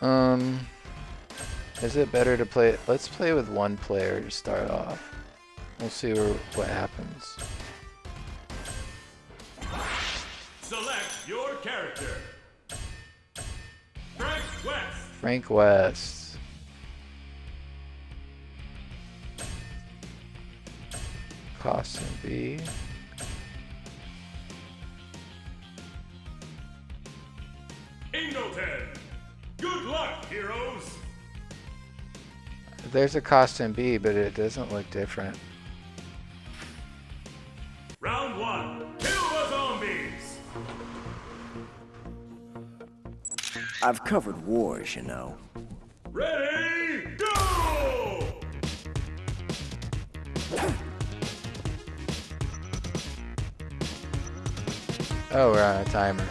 Um, is it better to play? Let's play with one player to start off. We'll see what happens. Select your character. Frank West. Frank West. Costume B. Ingleton. Good luck, heroes. There's a costume B, but it doesn't look different. Round one. Kill the zombies. I've covered wars, you know. Ready, go! Oh, we're on a timer.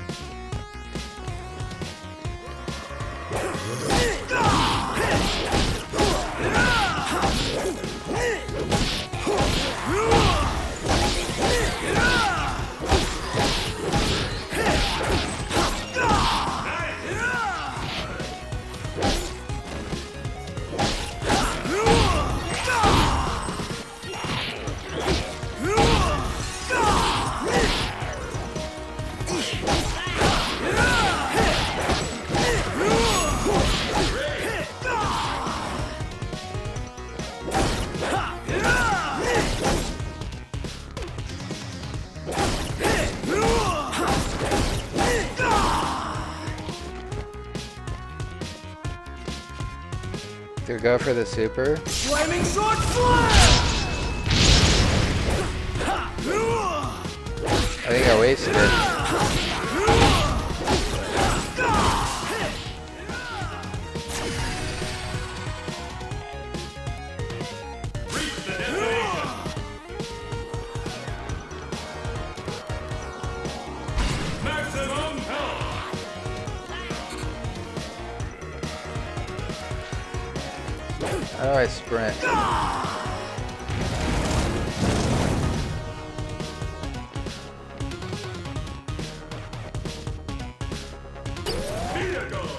Do we go for the super? Flaming sword slash! I think I wasted it. Reach the destination. Maximum health. How do I sprint? Vehicle.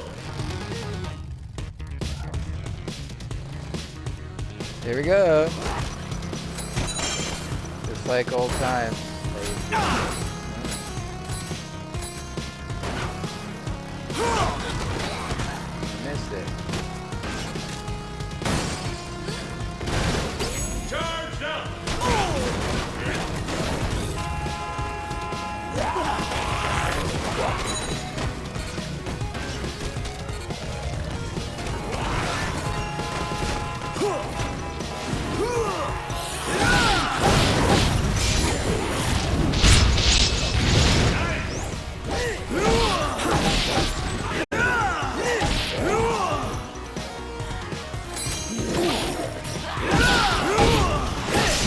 Here we go. Just like old times. Missed it. Charged up.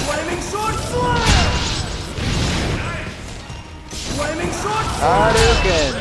Flaming sword slash! Flaming sword slash! Hadouken!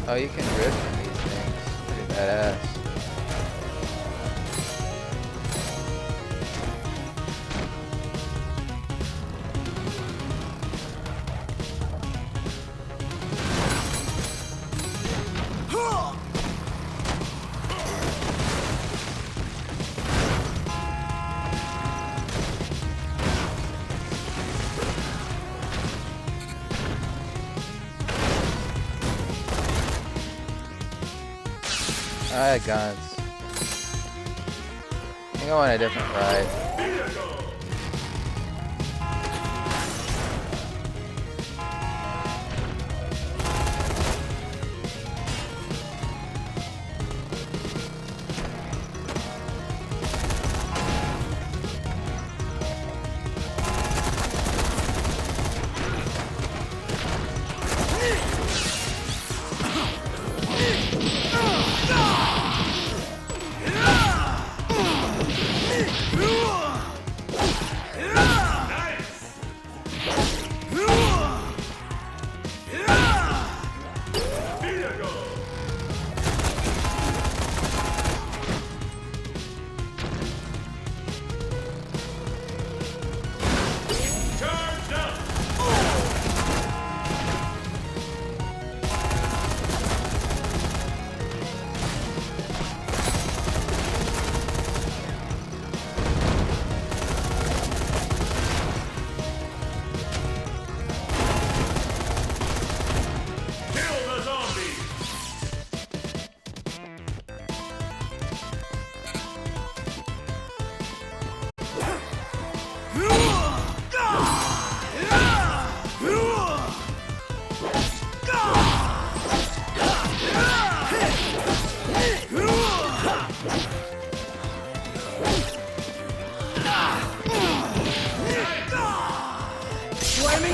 Oh, you can drift in these things. Pretty badass. I had guns. I think I want a different ride.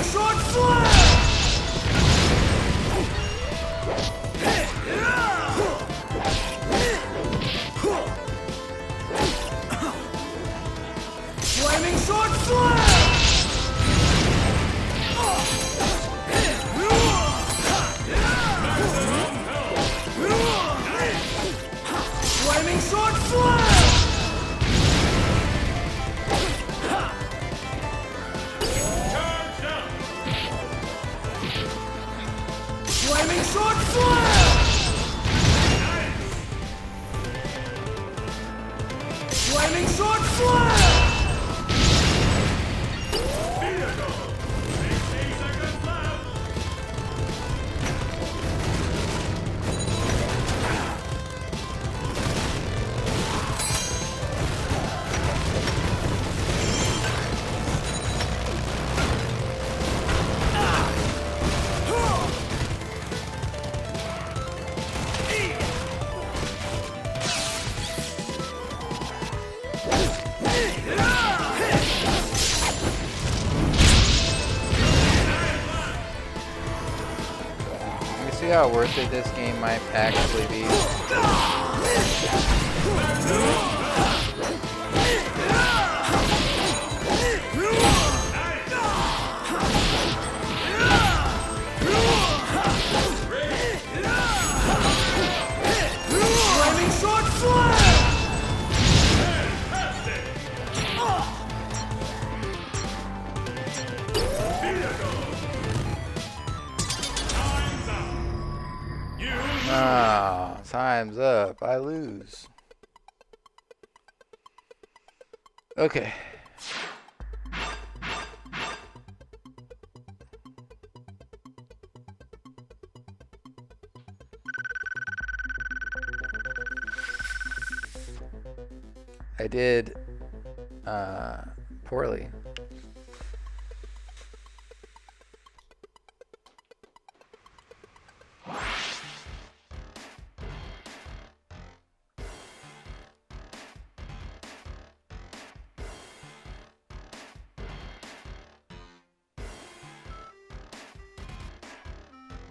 Sword Slam! Flaming Sword Slam! Flaming Sword Slam! Charge up! Flaming Sword Slam! Flaming Sword Slam! Vehicle! 60 seconds left! You see how worth it this game might actually be? Flaming Sword Slam! Fantastic! Vehicle! Time's up! You Ah, time's up. I lose. Okay. I did poorly.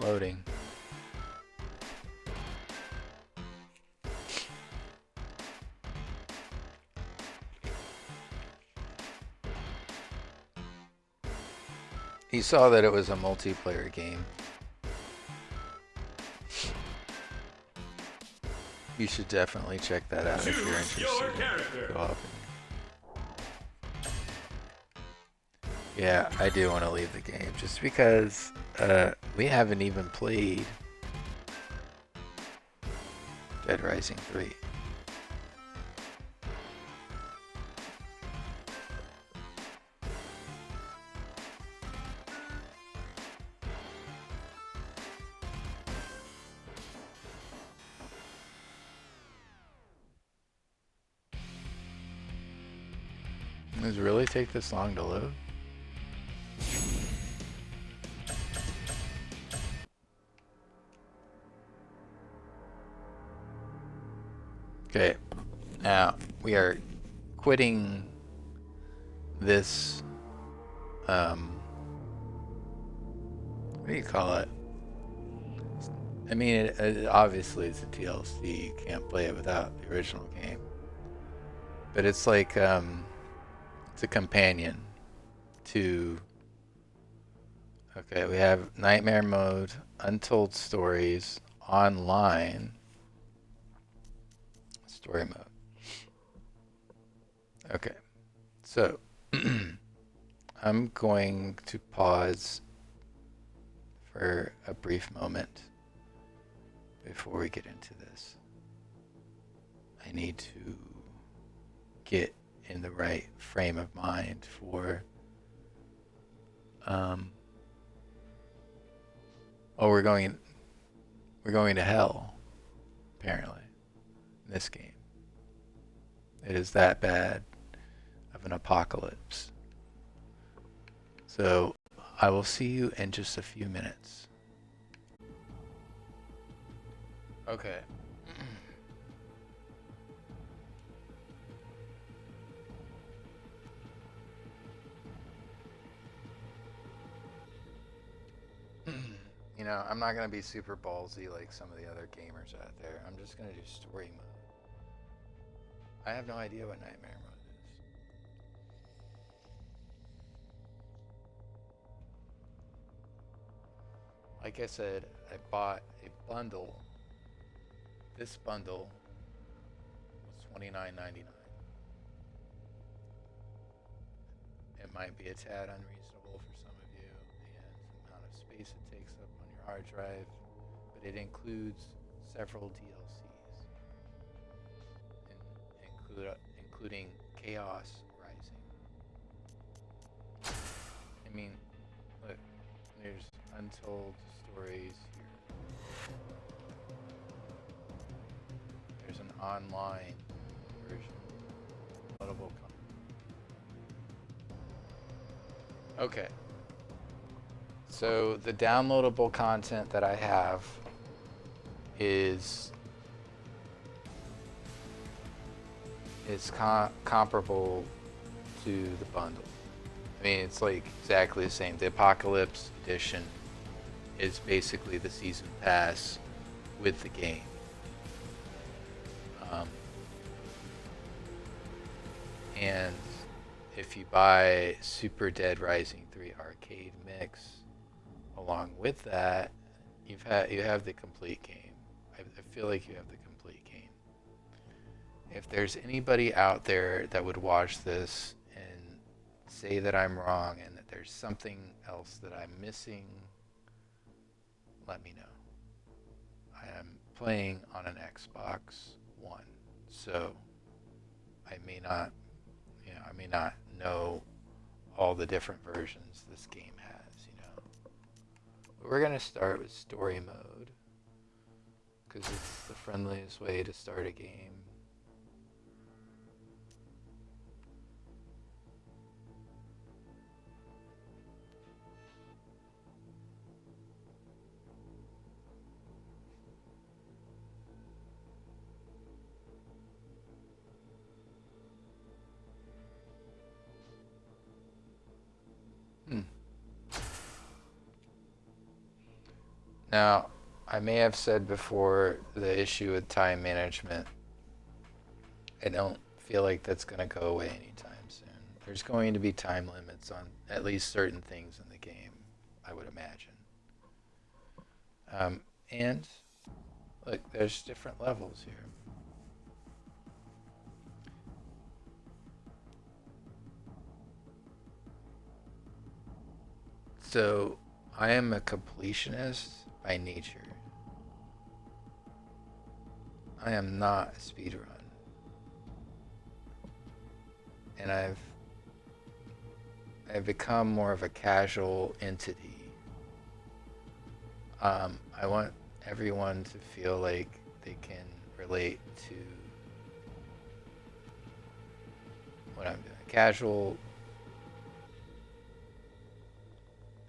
Loading. You saw that it was a multiplayer game. You should definitely check that out if you're choose your interested. character. Go up and... Yeah, I do want to leave the game just because we haven't even played Dead Rising 3. Does it really take this long to load? Okay, now we are quitting this, what do you call it? I mean, it obviously it's a DLC, you can't play it without the original game. But it's like, it's a companion to, okay, we have Nightmare Mode, Untold Stories, Online, Story Mode. Okay, so I'm going to pause for a brief moment before we get into this. I need to get in the right frame of mind for we're going to hell, apparently, in this game. It is that bad of an apocalypse. So I will see you in just a few minutes. Okay. You know, I'm not gonna be super ballsy like some of the other gamers out there. I'm just gonna do story mode. I have no idea what nightmare mode is. Like I said, I bought a bundle. This bundle was $29.99. It might be a tad unreasonable for some of you, the amount of space it takes up on your hard drive, but it includes several DLCs, including Chaos Rising. I mean, look, there's untold stories here. There's an online version, notable content. Okay. So the downloadable content that I have is comparable to the bundle. I mean, it's like exactly the same. The Apocalypse Edition is basically the season pass with the game. And if you buy Super Dead Rising 3 Arcade Mix along with that, you have the complete game. I feel like you have the complete game. If there's anybody out there that would watch this and say that I'm wrong and that there's something else that I'm missing, let me know. I am playing on an Xbox One, so I may not know all the different versions this game has, But we're gonna start with story mode because it's the friendliest way to start a game. Now, I may have said before the issue with time management. I don't feel like that's going to go away anytime soon. There's going to be time limits on at least certain things in the game, I would imagine. And look, there's different levels here. So, I am a completionist by nature. I am not a speedrun. And I've become more of a casual entity. I want everyone to feel like they can relate to what I'm doing. Casual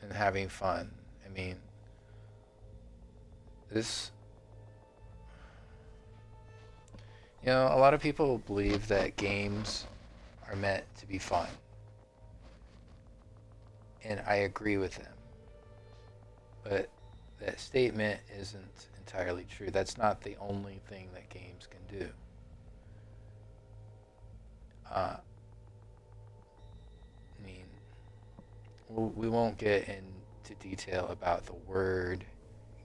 and having fun. I mean, a lot of people believe that games are meant to be fun. And I agree with them. But that statement isn't entirely true. That's not the only thing that games can do. We won't get into detail about the word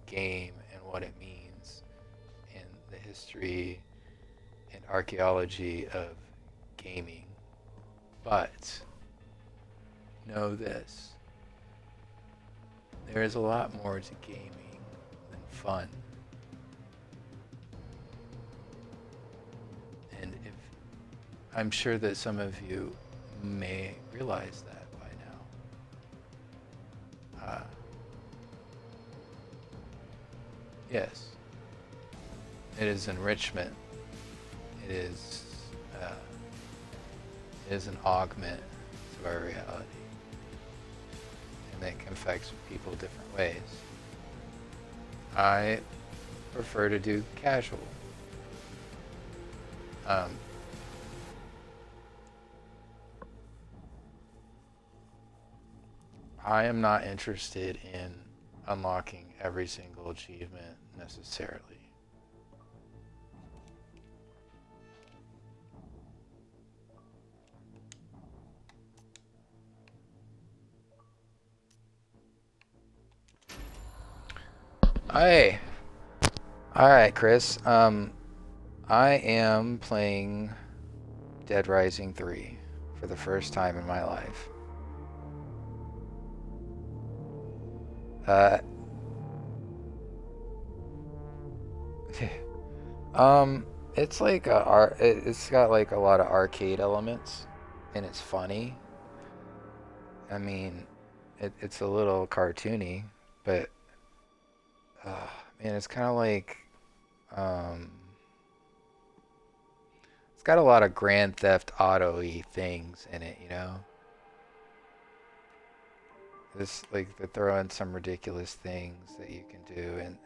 game and what it means and the history and archaeology of gaming. But know this. There is a lot more to gaming than fun. And I'm sure that some of you may realize that by now. Yes, it is enrichment. It is an augment to our reality, and that can affect people different ways. I prefer to do casual. I am not interested in unlocking every single achievement necessarily. Hey, all right, Chris. I am playing Dead Rising 3 for the first time in my life. It's like it's got like a lot of arcade elements, and it's funny. I mean, it's a little cartoony, but man, it's kind of like it's got a lot of Grand Theft Auto-y things in it, you know. This like they throw in some ridiculous things that you can do, and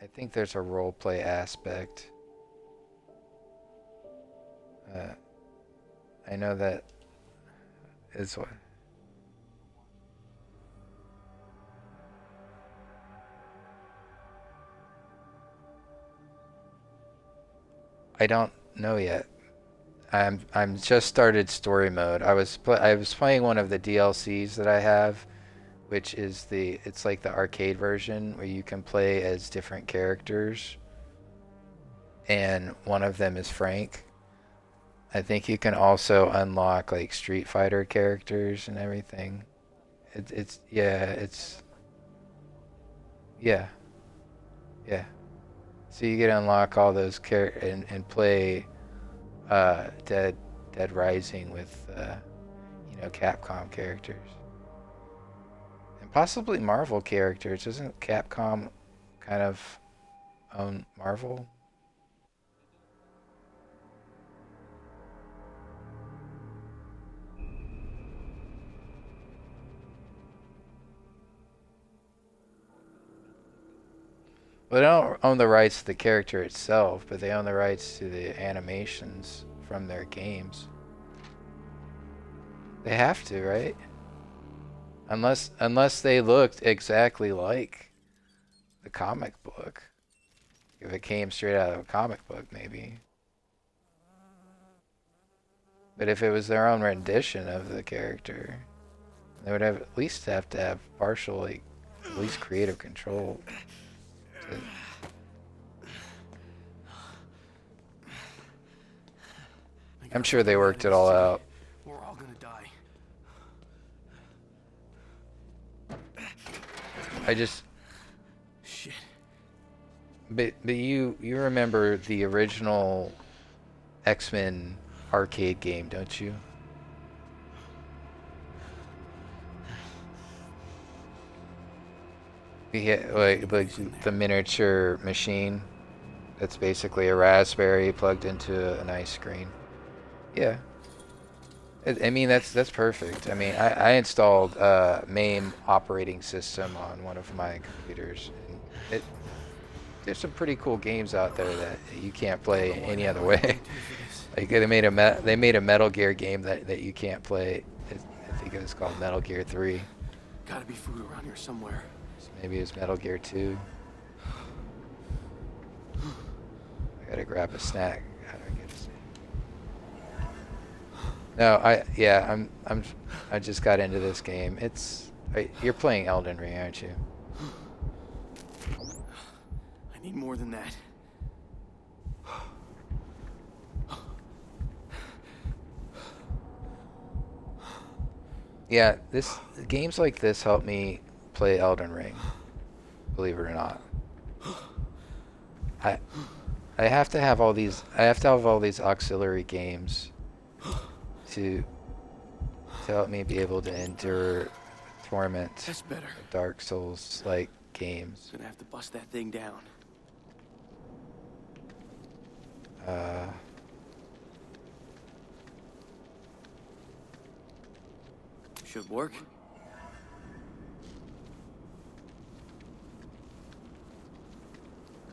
I think there's a role play aspect. I know that is what. I don't know yet. I'm just started story mode. I was playing one of the DLCs that I have, which is it's like the arcade version where you can play as different characters, and one of them is Frank. I think you can also unlock like Street Fighter characters and everything. It's yeah. So you get to unlock all those and play Dead Rising with Capcom characters and possibly Marvel characters. Isn't Capcom kind of own Marvel? Well, they don't own the rights to the character itself, but they own the rights to the animations from their games. They have to, right? Unless they looked exactly like the comic book. If it came straight out of a comic book, maybe. But if it was their own rendition of the character, they would have at least have to have partial, like, at least creative control. I'm sure they worked it all out. We're all gonna die. Shit. But you remember the original X-Men arcade game, don't you? Yeah, like the miniature machine that's basically a raspberry plugged into an ice screen. Yeah. I mean that's perfect. I mean I installed MAME operating system on one of my computers, and there's some pretty cool games out there that you can't play any other way. Like they made a Metal Gear game that you can't play. I think it was called Metal Gear 3. Gotta be food around here somewhere. So maybe it was Metal Gear 2. I gotta grab a snack. How do I get a snack? No, I just got into this game. You're playing Elden Ring, aren't you? I need more than that. Yeah, games like this help me play Elden Ring, believe it or not. I have to have all these auxiliary games to help me be able to endure torment. That's better. Dark Souls like games. Gonna have to bust that thing down. Should work.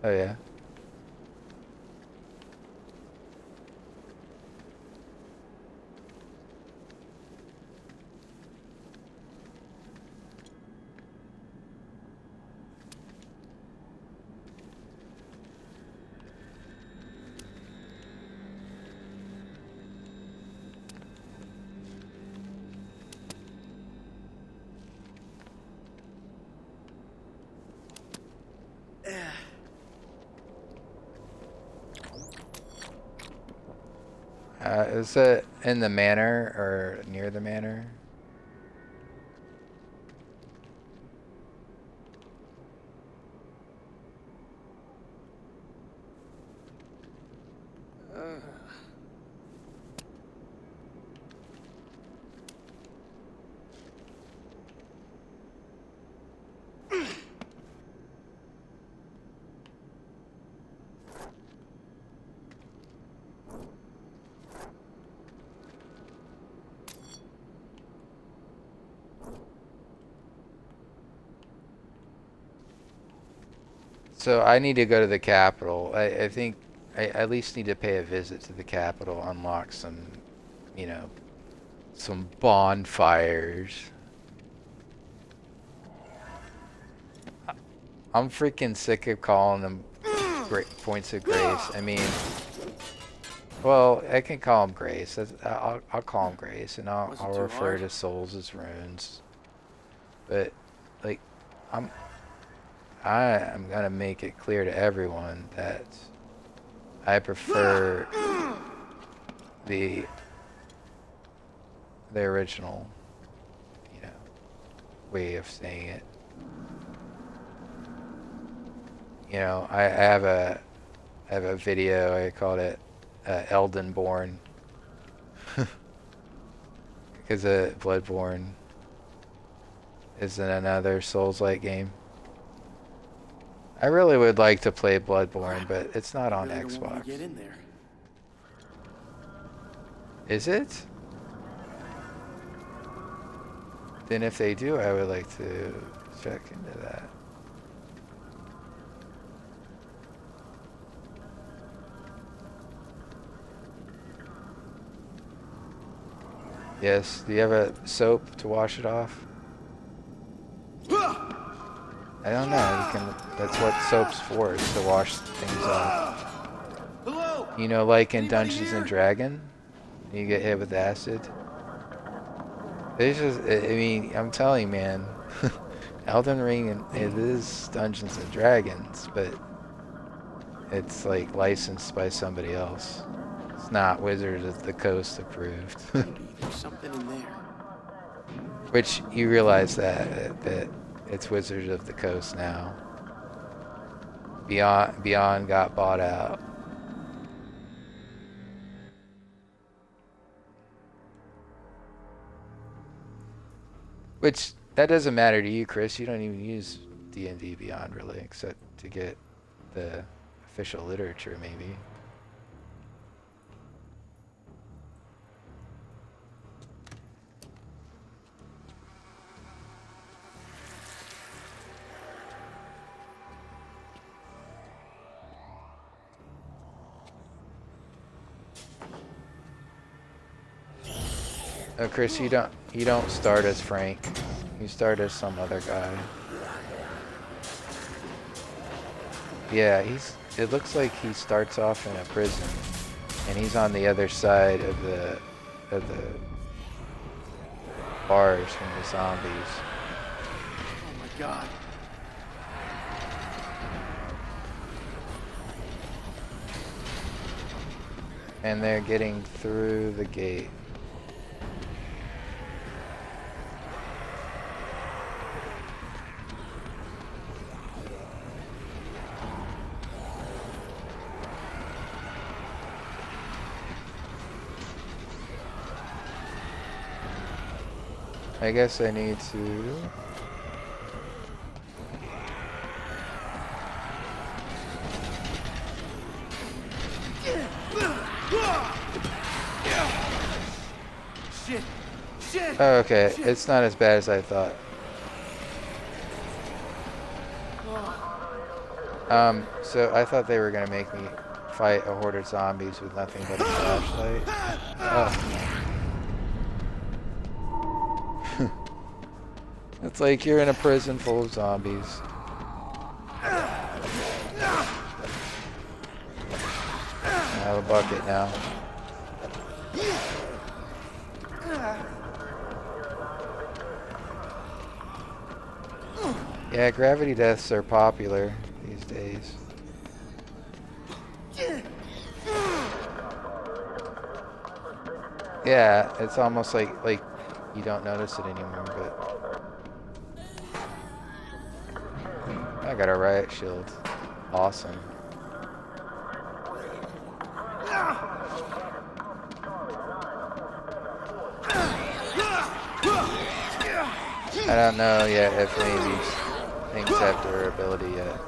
Oh yeah. Is it in the manor or near the manor? So I need to go to the capital. I think I at least need to pay a visit to the capital, unlock some, you know, some bonfires. I'm freaking sick of calling them great points of grace. I mean, well, I can call them grace. I'll call them grace, and I'll refer to souls as runes. But like, I am gonna make it clear to everyone that I prefer the original, you know, way of saying it. You know, I have a video. I called it Eldenborn because Bloodborne isn't another Souls-like game. I really would like to play Bloodborne, but it's not on Xbox. Get in there. Is it? Then if they do, I would like to check into that. Yes. Do you have a soap to wash it off? I don't know. You can. That's what soap's for, is to wash things off. Hello? You know, like in Dungeons and Dragons, you get hit with acid. There's just. I mean, I'm telling you, man. Elden Ring, it is Dungeons and Dragons, but it's like licensed by somebody else. It's not Wizards of the Coast approved. Maybe there's something in there. Which you realize that it's Wizards of the Coast now. Beyond got bought out. Which that doesn't matter to you, Chris. You don't even use D&D Beyond really, except to get the official literature, maybe. Oh, Chris, you don't start as Frank. You start as some other guy. Yeah, it looks like he starts off in a prison, and he's on the other side of the bars from the zombies. Oh my god. And they're getting through the gate. I guess I need to... Shit! Oh, okay, it's not as bad as I thought. So I thought they were gonna make me fight a horde of zombies with nothing but a flashlight. Oh. It's like you're in a prison full of zombies. I have a bucket now. Yeah, gravity deaths are popular these days. Yeah, it's almost like you don't notice it anymore, but I got a riot shield. Awesome. I don't know yet if any of these things have durability yet.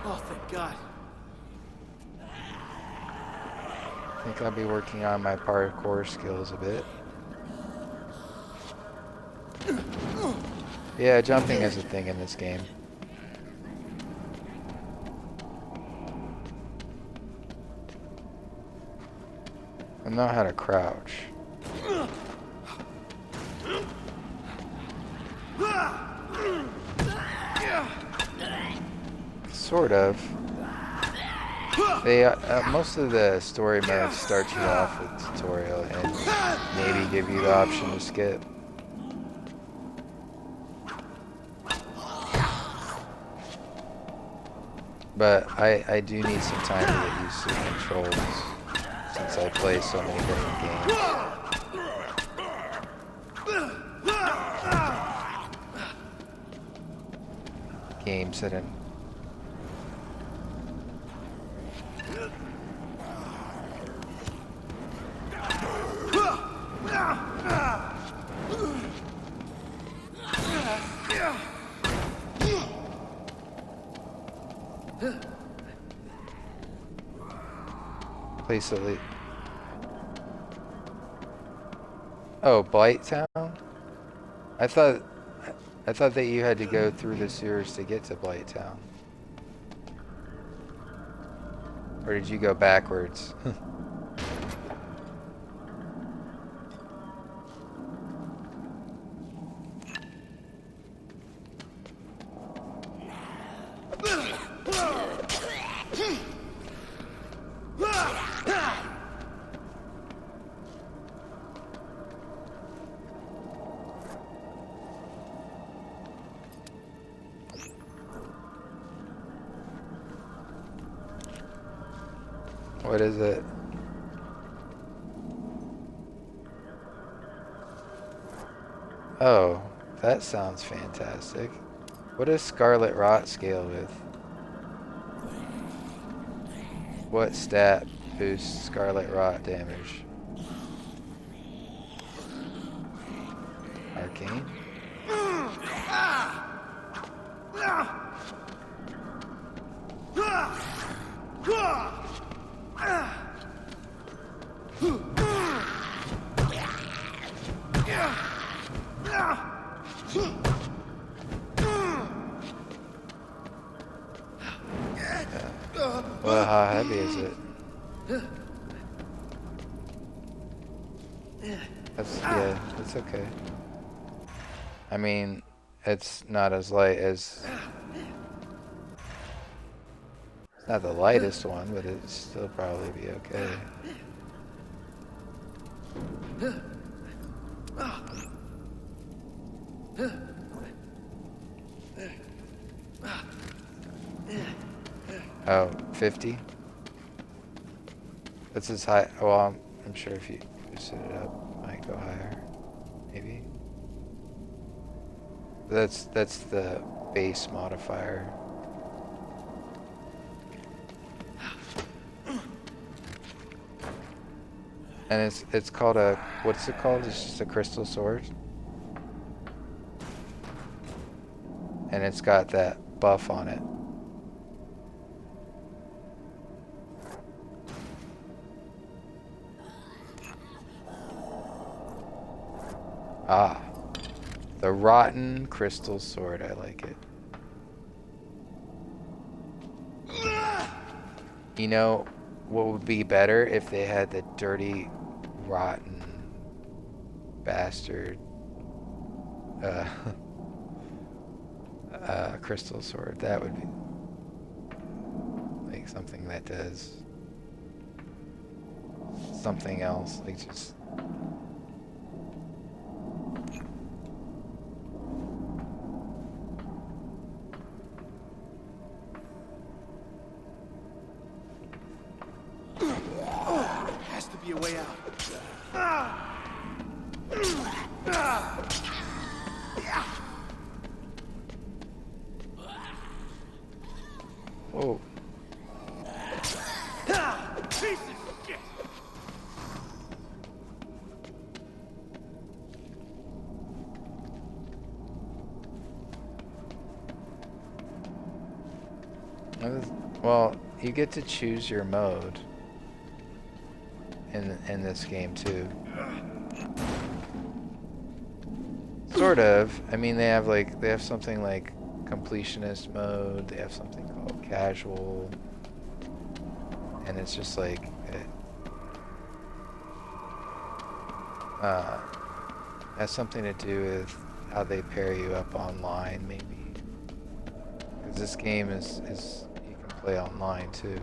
Oh, thank God. I think I'll be working on my parkour skills a bit. Yeah, jumping is a thing in this game. I know how to crouch. Sort of. They most of the story modes start you off with tutorial and maybe give you the option to skip. But I do need some time to get used to the controls since I play so many different games. Games that place elite. Oh, Blighttown? I thought that you had to go through the sewers to get to Blighttown. Or did you go backwards? What is it? Oh, that sounds fantastic. What does Scarlet Rot scale with? What stat boosts Scarlet Rot damage? Arcane? Well, how heavy is it? Yeah, it's okay. I mean, it's not as light as... It's not the lightest one, but it'd still probably be okay. Oh, 50? That's as high. Well, I'm sure if you boosted it up, it might go higher. Maybe. That's the base modifier. And it's called a, what's it called? It's just a crystal sword. And it's got that buff on it. Ah, the rotten crystal sword. I like it. You know what would be better if they had the dirty, rotten bastard crystal sword. That would be like something that does something else, like just your way out. Whoa. Piece of shit! Well, you get to choose your mode in this game too. Sort of. I mean, they have something like completionist mode. They have something called casual, and it's just like has something to do with how they pair you up online, maybe. Because this game is you can play online too.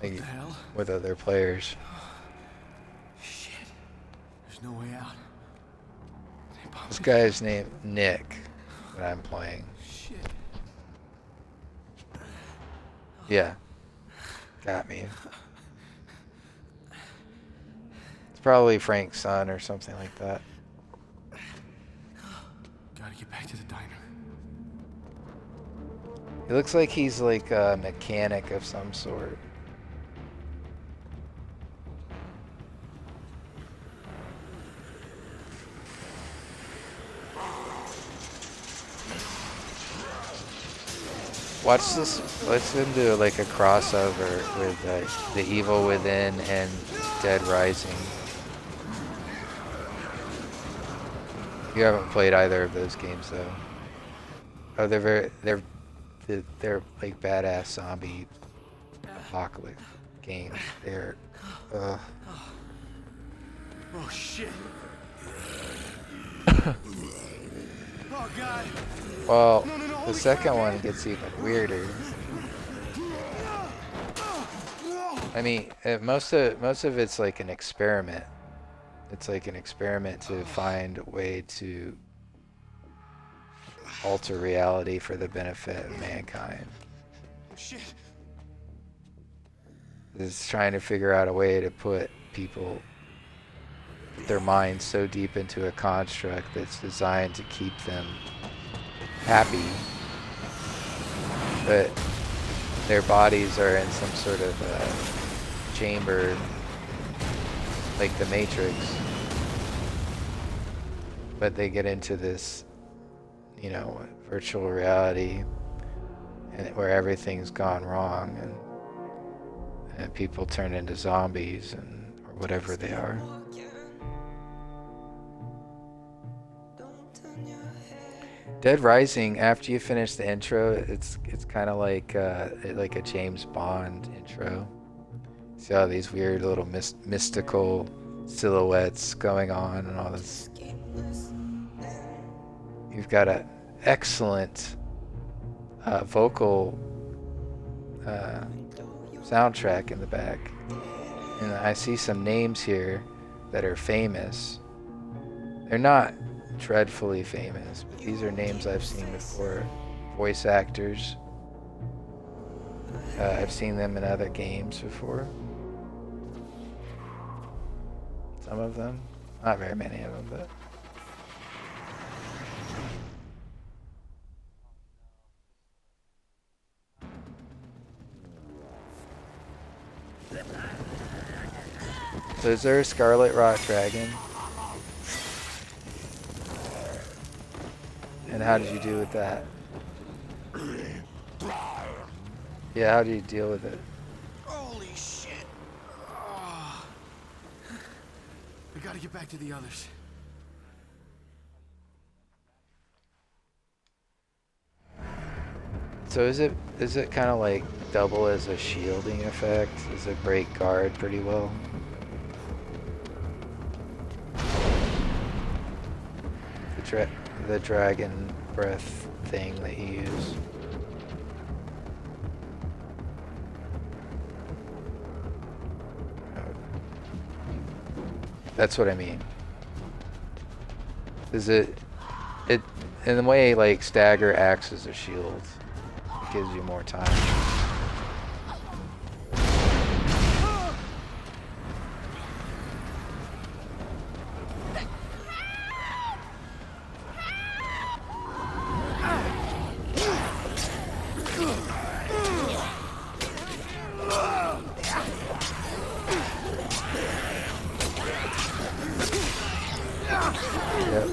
Like, What the hell? with other players. Shit. There's no way out. They bombed This me. guy is named Nick that I'm playing. Shit. Yeah. Got me. It's probably Frank's son or something like that. Gotta get back to the diner. He looks like he's like a mechanic of some sort. Watch this. Let's do like a crossover with The Evil Within and Dead Rising. You haven't played either of those games though. Oh, they're like badass zombie apocalypse games. They're Oh shit. Oh god. well, No, the holy second crap, one man. gets even weirder. I mean, most of it's like an experiment. It's like an experiment to find a way to alter reality for the benefit of mankind. Shit. It's trying to figure out a way to put their minds so deep into a construct that's designed to keep them happy, but their bodies are in some sort of chamber like the Matrix, but they get into this, you know, virtual reality and where everything's gone wrong, and people turn into zombies or whatever they are. Dead Rising, after you finish the intro, it's kind of like a James Bond intro. See all these weird little mystical silhouettes going on and all this. You've got an excellent vocal soundtrack in the back, and I see some names here that are famous. They're not dreadfully famous, but these are names I've seen before. Voice actors. I've seen them in other games before. Some of them. Not very many of them, but... So is there a Scarlet Rock Dragon? And how did you do with that? Yeah, how do you deal with it? Holy shit. Oh. We gotta get back to the others. So is it kind of like double as a shielding effect? Does it break guard pretty well? The dragon breath thing that you use. That's what I mean. Is it in the way like stagger acts as a shield? It gives you more time. Yep.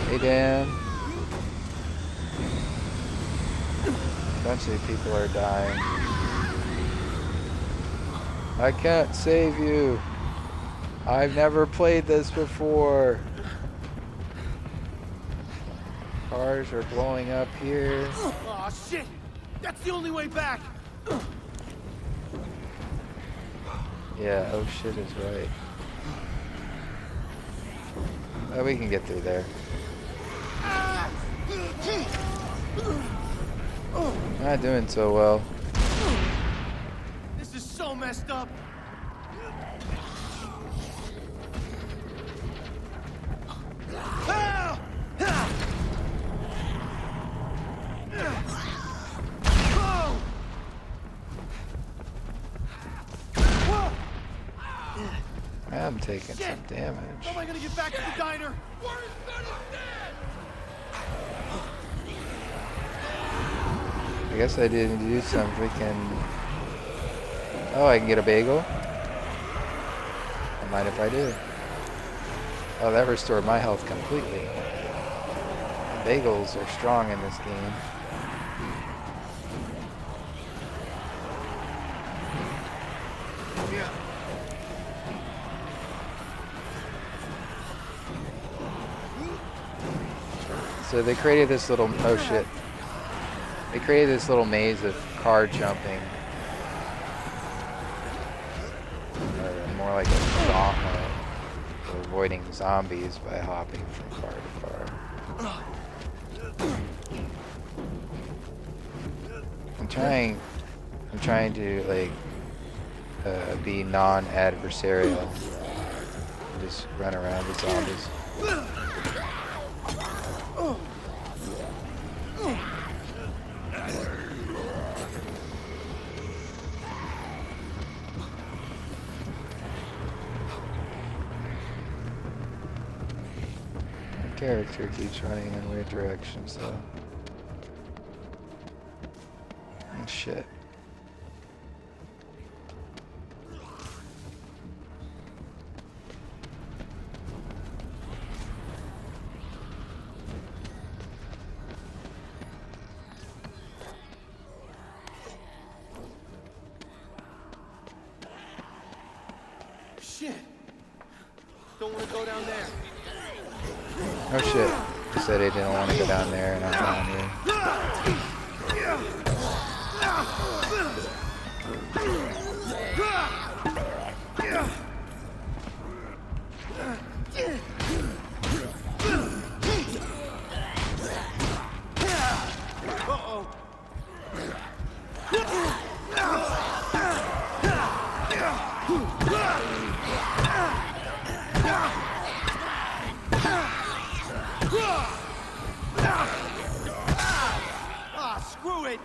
Hey Dan. A bunch of people are dying. I can't save you. I've never played this before. Cars are blowing up here. Oh shit! That's the only way back. Yeah, oh shit is right. Oh, we can get through there. Not doing so well. This is so messed up. I'm taking some damage. How am I gonna get back to the diner? I guess I didn't do some freaking... Oh, I can get a bagel? Don't mind if I do. Oh, that restored my health completely. Bagels are strong in this game. Yeah. So they created this little... Oh shit. They created this little maze of car jumping. Or more like a gauntlet for avoiding zombies by hopping from car to car. I'm trying to like be non-adversarial. Just run around with zombies. Character keeps running in weird directions though. Oh, shit. Shit. Don't want to go down there. Oh shit. He said he didn't want to go down there and I'm down here. Screw it!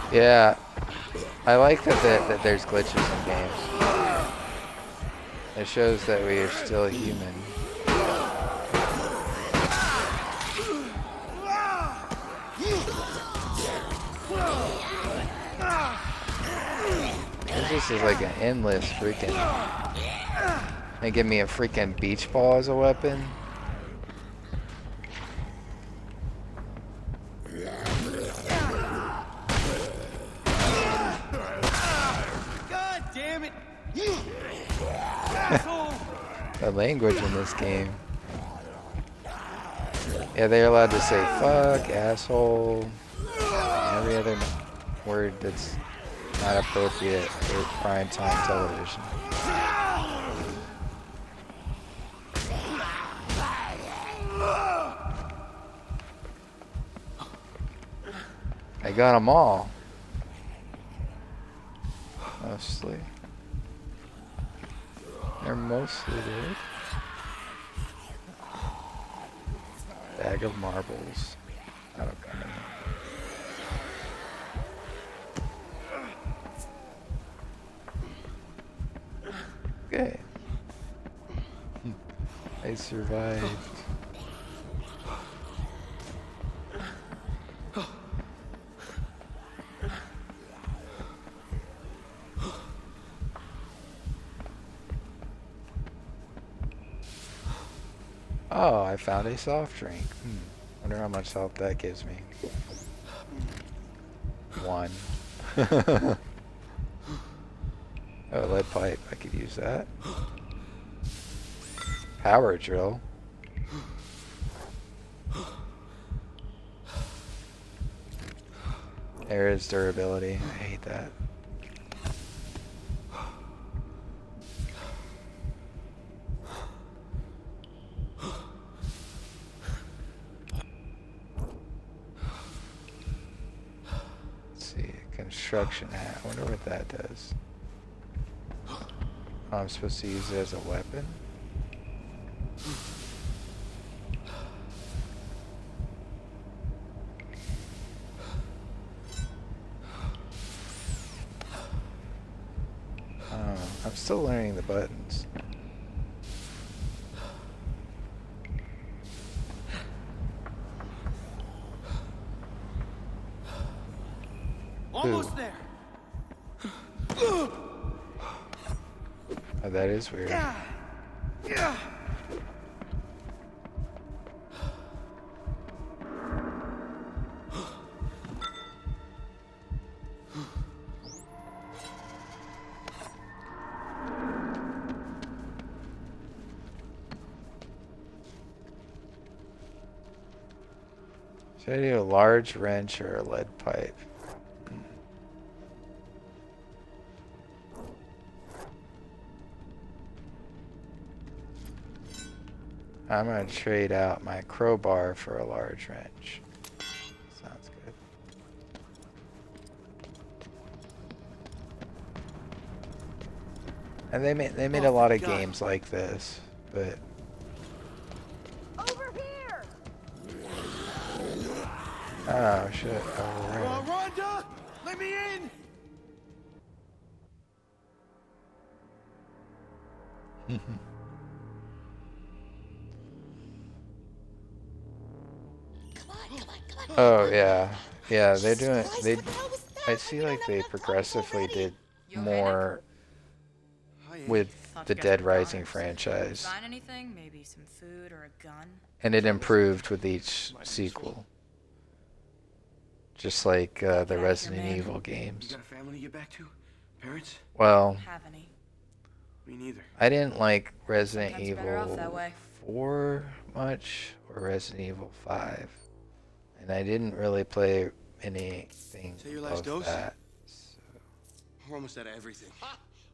Yeah, I like that there's glitches in games. It shows that we are still human. This is like an endless freaking... They give me a freaking beach ball as a weapon. a language in this game. Yeah, they're allowed to say fuck, asshole, and every other word that's not appropriate for prime time television. I got them all. Mostly. They're mostly dead. Bag of marbles. I don't got any. Okay. I survived. Oh, I found a soft drink. Wonder how much health that gives me. 1. Oh, lead pipe. I could use that. Power drill. There is durability. I hate that. Construction hat. I wonder what that does. Oh, I'm supposed to use it as a weapon? Oh, I'm still learning the buttons. Almost there. Oh, that is weird. Yeah. Should I do a large wrench or a lead pipe? I'm going to trade out my crowbar for a large wrench. Sounds good. And they made a lot of games like this, but Over here. oh shit! Oh, right. Rhonda, let me in. Oh yeah, yeah. They're doing. I see like they progressively did more with the Dead Rising franchise, Find anything? Maybe some food or a gun? and it improved with each sequel. Just like the Resident Evil You games. got a family to get back to? Parents? Well, Have any? Me neither. I didn't like Resident Sometimes you're better off Evil that way. 4 much, or Resident Evil 5, and I didn't really play anything Is that your last of dose? that. So We're almost out of everything.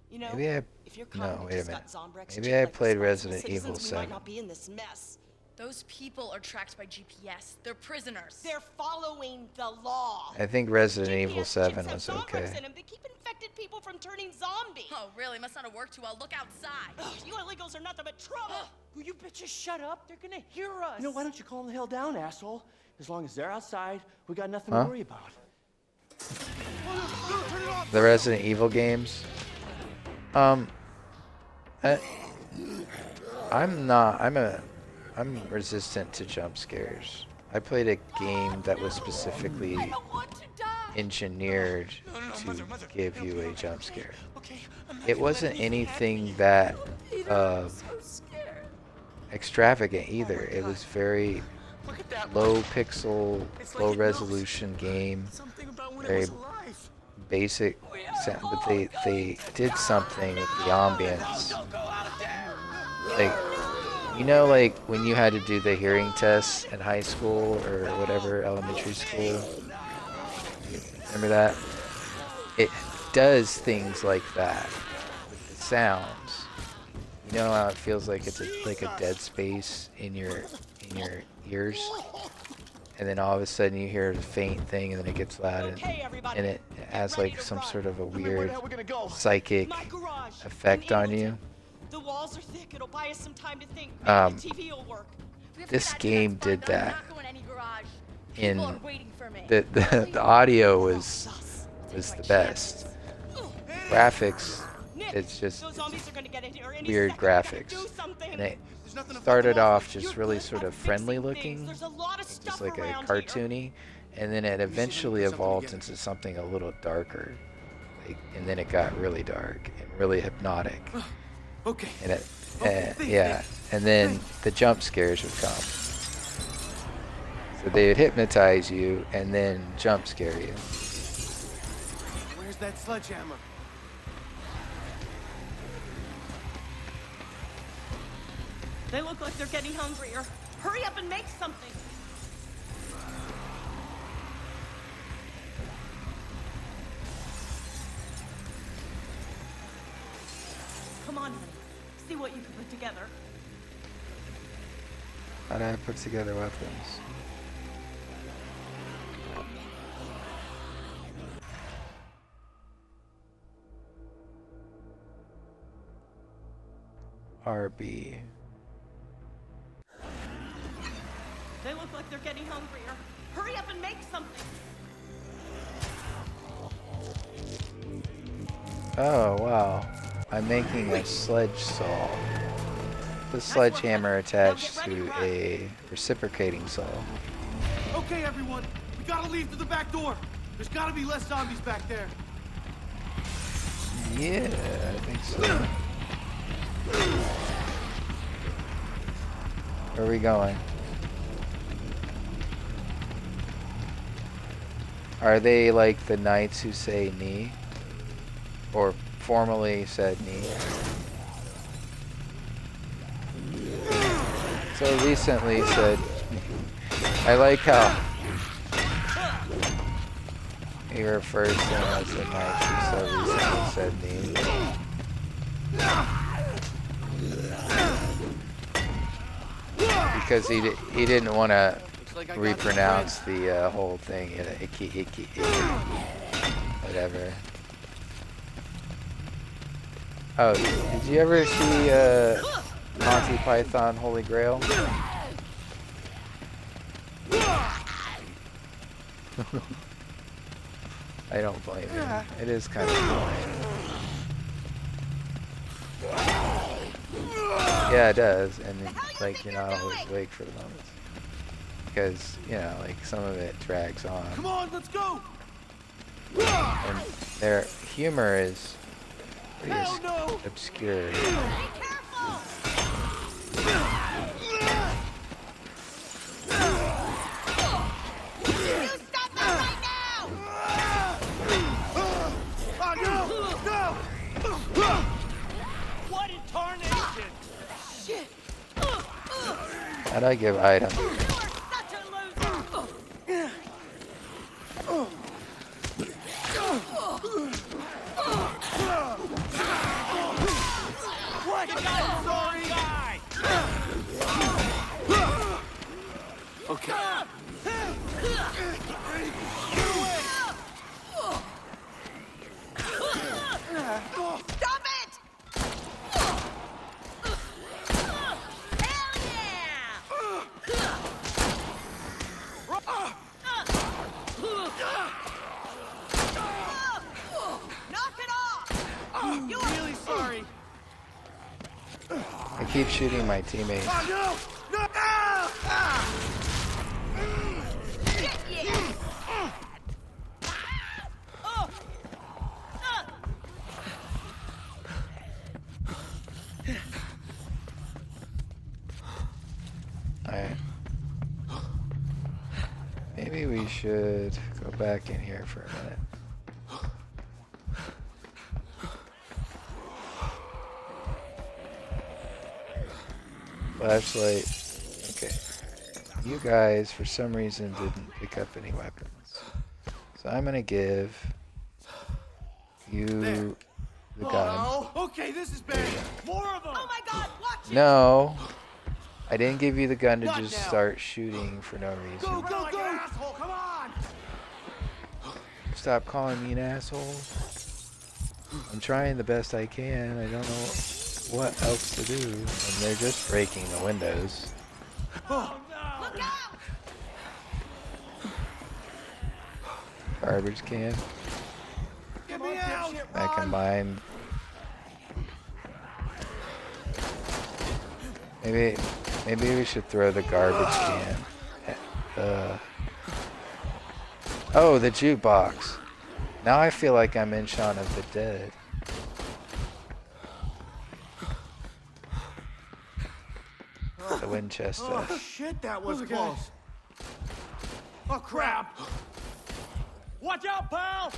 You know, maybe I. if your No, continent wait a just minute. got Zombrex Maybe shaped I like played responsible Resident Evil citizens, we 7. might not be in this mess. Those people are tracked by GPS. They're prisoners. They're following the law. I think Resident Evil GPS 7 chips have was Zombrex okay. in 'em. They keep infected people from turning zombie. Oh, really? Must not have worked too well. Look outside. Ugh, you illegals are nothing but trouble. Will you bitches shut up? They're gonna hear us. You know, why don't you calm the hell down, asshole? As long as they're outside, we got nothing Huh? to worry about. The Resident Evil games. I'm resistant to jump scares. I played a game that was specifically engineered to give you a jump scare. It wasn't anything that extravagant either. It was very low pixel, low resolution game, very basic sound, but they did something with the ambience. Like You know, like when you had to do the hearing tests in high school or whatever, elementary school? Remember that? It does things like that with the sounds. You know how it feels like it's like a dead space in your ears? And then all of a sudden you hear a faint thing and then it gets loud and it has like some sort of a weird psychic effect on you. The walls are thick. It'll buy us some time to think. Um, Maybe the TV will work. This game did that. I'm not going any garage. In People are waiting for me. the audio was the best. Graphics, it's just Those zombies are gonna get in here any weird second. We gotta graphics. do something. And it There's nothing to started fuck them off up. just really sort of friendly looking, There's a lot of just stuff like a around cartoony, and then it eventually evolved into something a little darker. Like, and then it got really dark and really hypnotic. Okay. And it, Okay, yeah, and then the jump scares would come. So they would hypnotize you and then jump scare you. Where's that sledgehammer? They look like they're getting hungrier. Hurry up and make something. Come on, honey. See what you can put together. How do I put together weapons? RB. They look like they're getting hungrier. Hurry up and make something. Oh, wow. I'm making a sledge saw. The sledgehammer attached to a reciprocating saw. Okay, everyone. We gotta leave through the back door. There's gotta be less zombies back there. Yeah, I think so. Where are we going? Are they like the knights who say knee? Or formerly said knee? So recently said, I like how he refers to them as the knights who so recently said knee. Because he didn't want to repronounce the whole thing, you know, icky, whatever. Oh, did you ever see Monty Python Holy Grail? I don't blame you. It is kind of annoying. Yeah, it does, and like you're not always awake for the moments because you know, like some of it drags on. Come on, let's go. And their humor is pretty Hell no. obscure. Be careful! You stop that right now! Oh, no! What in tarnation? Shit! How'd I give items? You are such a loser! What? You got the wrong guy. Okay. Stop it! Hell yeah! Knock it off! I'm really sorry. I keep shooting my teammates. Oh, no! No! Ah! Shit, yeah! Alright. Maybe we should go back in here for a minute. Flashlight. Okay. You guys, for some reason, didn't pick up any weapons. So I'm gonna give you the gun. Oh, no. Okay, this is bad. More of them. Oh my God! Watch it! No, I didn't give you the gun to Not just now. start shooting for no Go, reason. go, go! Asshole, come on! Stop calling me an asshole. I'm trying the best I can. I don't know what else to do. And they're just breaking the windows. Oh, Look out! Garbage can. get me out! I combined. Maybe we should throw the garbage can. Oh, the jukebox. Now I feel like I'm in Shaun of the Dead. The Winchester. Oh, shit, that was close. Oh, crap! Watch out, pal!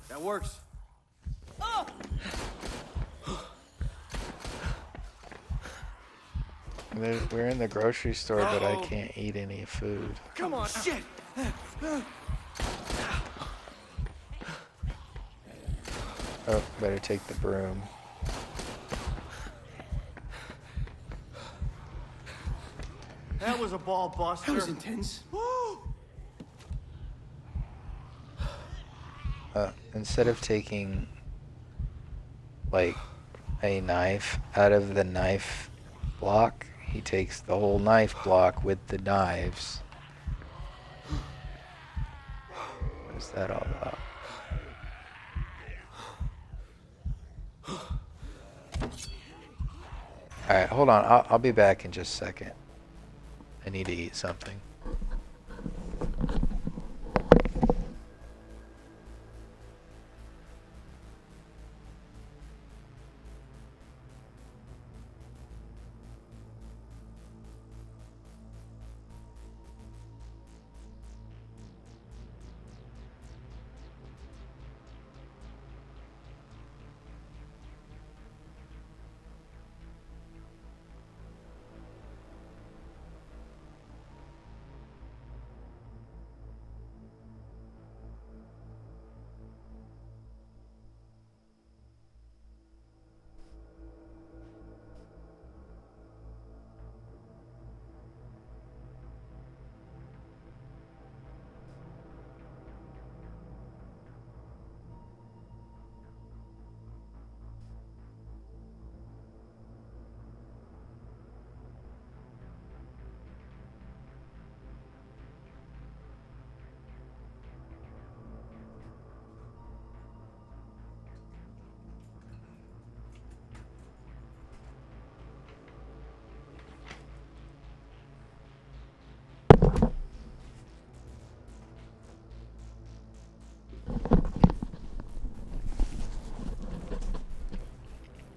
That works. Oh! We're in the grocery store, but I Uh-oh. can't eat any food. Come on, shit! Oh, better take the broom. That was a ball buster. That was intense. Woo! Instead of taking, like, a knife out of the knife block, he takes the whole knife block with the knives. What is that all about? Alright, hold on. I'll be back in just a second. I need to eat something.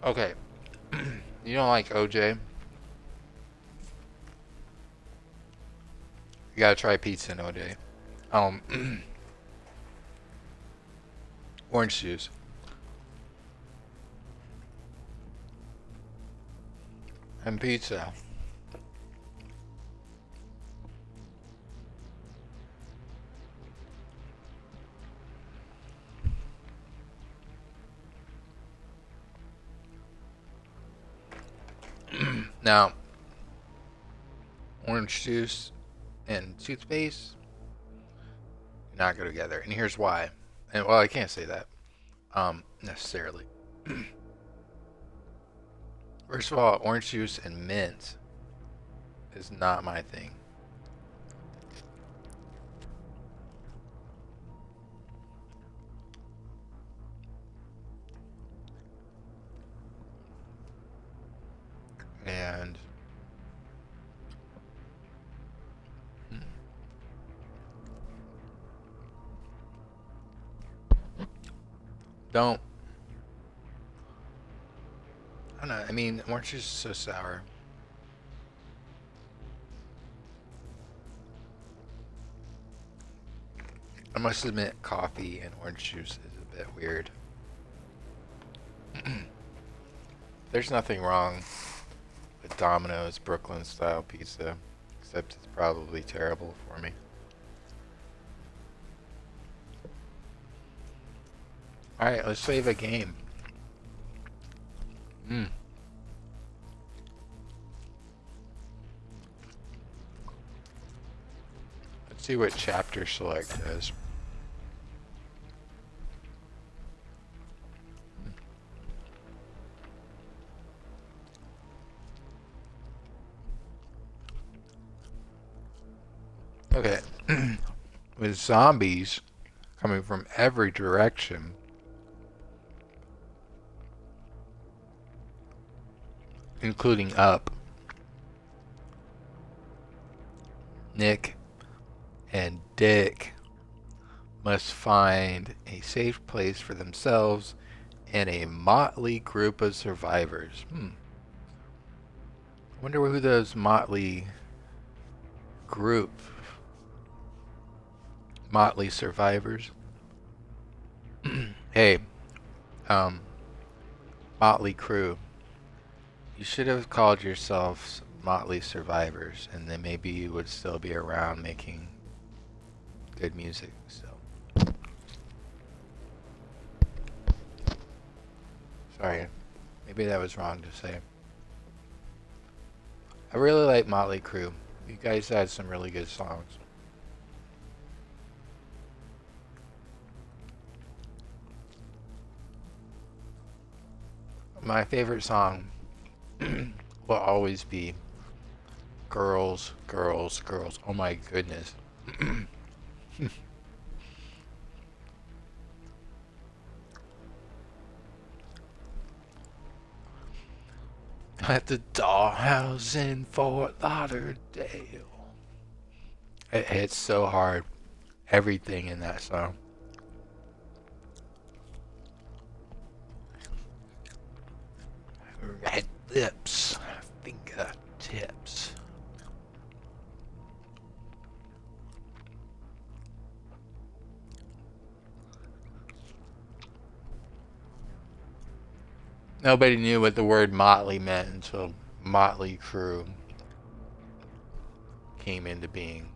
Okay. You don't like OJ? You gotta try pizza and OJ. Orange juice. And pizza. Now, orange juice and toothpaste do not go together, and here's why. And well, I can't say that necessarily. First of all, orange juice and mint is not my thing. And don't. I don't know. I mean, orange juice is so sour. I must admit, coffee and orange juice is a bit weird. There's nothing wrong with Domino's Brooklyn style pizza, except it's probably terrible for me. Alright, let's save a game. Let's see what chapter select does. Okay. With zombies coming from every direction, including up, Nick and Dick must find a safe place for themselves and a motley group of survivors. Wonder who those motley survivors. Hey, Motley Crew. You should have called yourselves Motley Survivors, and then maybe you would still be around making good music. So, sorry, maybe that was wrong to say. I really like Motley Crue. You guys had some really good songs. My favorite song will always be Girls, Girls, Girls. Oh my goodness. At the dollhouse in Fort Lauderdale. It hits so hard. Everything in that song. Red lips, fingertips. Nobody knew what the word motley meant until Motley Crue came into being.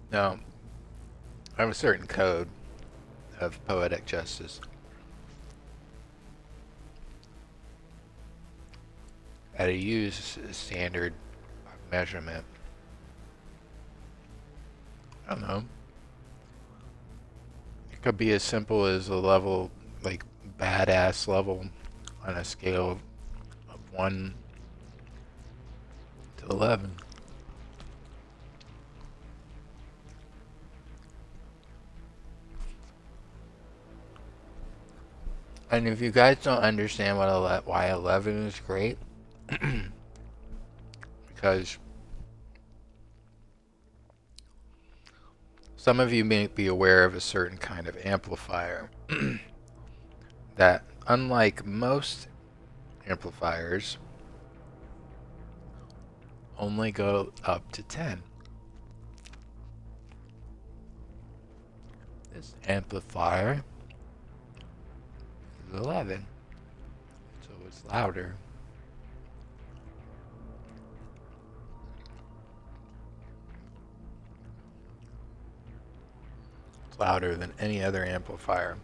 Now, I have a certain code of poetic justice. I use a standard measurement. I don't know. It could be as simple as a level, like badass level, on a scale of 1 to 11. And if you guys don't understand why 11 is great, because some of you may be aware of a certain kind of amplifier that, unlike most amplifiers, only go up to 10. This amplifier is 11, so it's louder. It's louder than any other amplifier.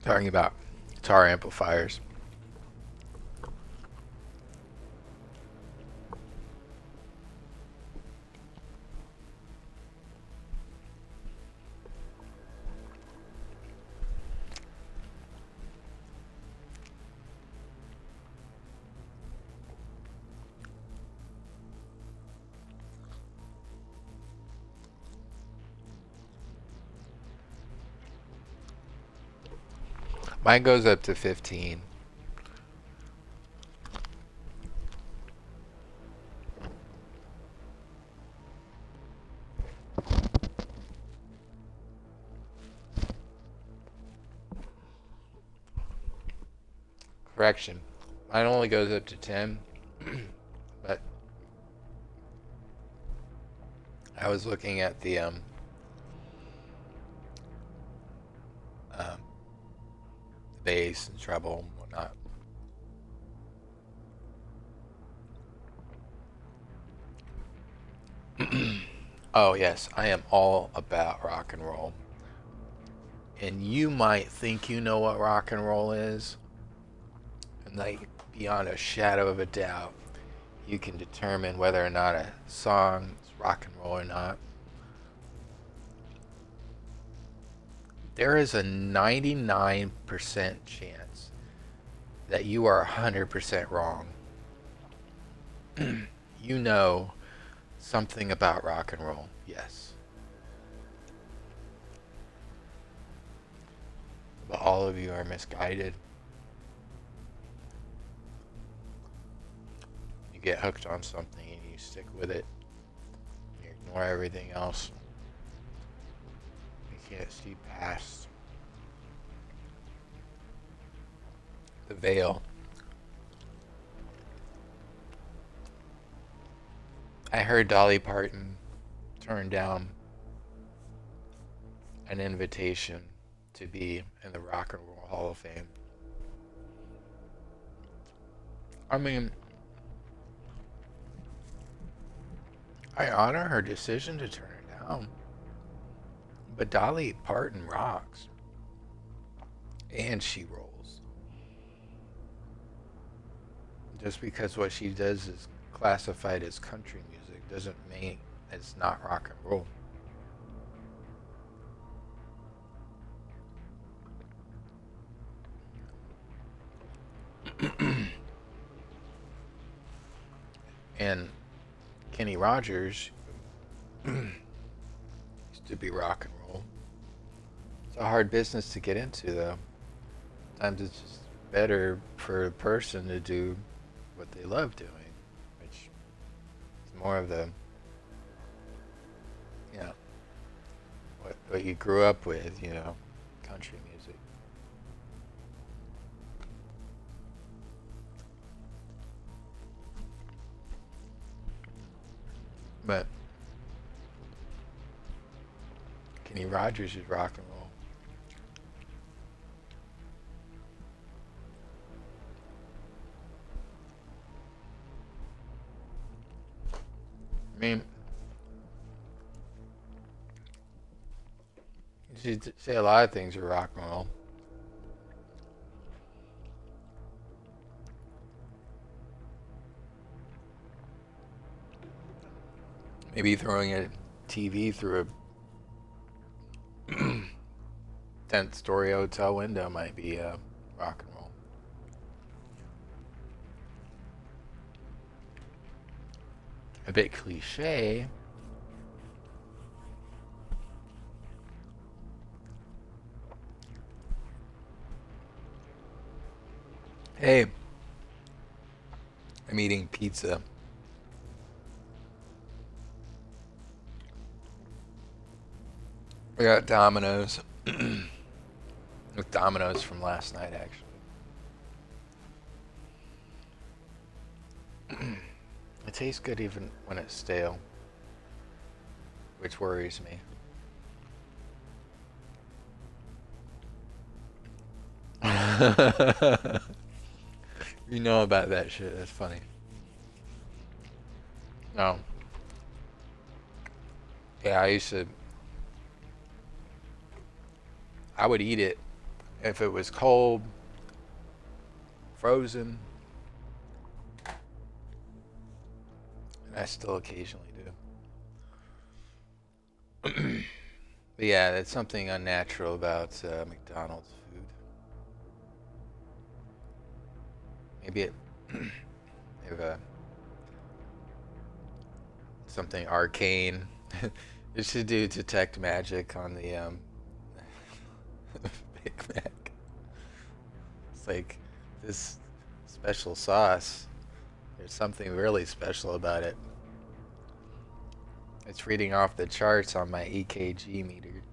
Talking about guitar amplifiers. Mine goes up to 15. Correction. Mine only goes up to 10. But I was looking at the bass and treble and whatnot. Oh yes, I am all about rock and roll. And you might think you know what rock and roll is, and like beyond a shadow of a doubt, you can determine whether or not a song is rock and roll or not. There is a 99% chance that you are 100% wrong. You know something about rock and roll, yes. But all of you are misguided. You get hooked on something and you stick with it. You ignore everything else. You can't see past the veil. I heard Dolly Parton turn down an invitation to be in the Rock and Roll Hall of Fame. I mean, I honor her decision to turn it down. But Dolly Parton rocks. And she rolls. Just because what she does is classified as country music doesn't mean it's not rock and roll. And Kenny Rogers used to be rock and roll. It's a hard business to get into, though. Sometimes it's just better for a person to do what they love doing, which is more of the, you know, what you grew up with, you know, country music. But Kenny Rogers is rock and roll. I mean, you should say a lot of things are rock and roll. Maybe throwing a TV through a 10th story hotel window might be rock and roll. A bit cliche. Hey, I'm eating pizza. We got Domino's. With Domino's from last night, actually. It tastes good even when it's stale, which worries me. You know about that shit. That's funny. No. Yeah, I would eat it if it was cold, frozen, and I still occasionally do. But yeah, that's something unnatural about McDonald's food. Maybe it have something arcane. It should do detect magic on the Big Mac. It's like this special sauce. There's something really special about it. It's reading off the charts on my EKG meter.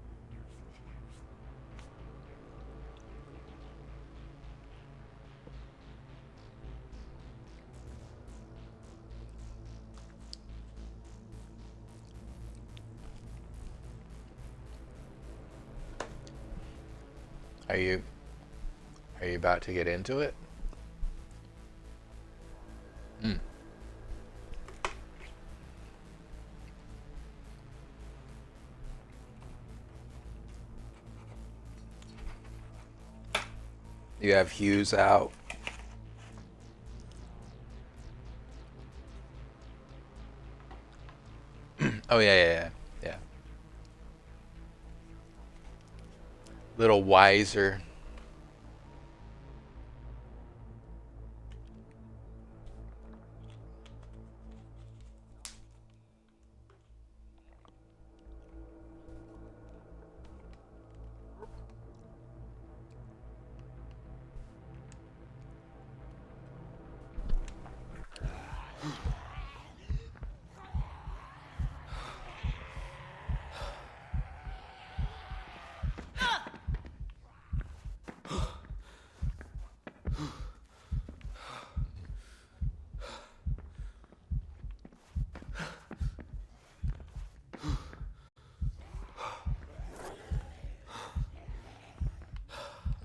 Are you about to get into it? Hmm. You have Hughes out. Oh yeah. Little wiser.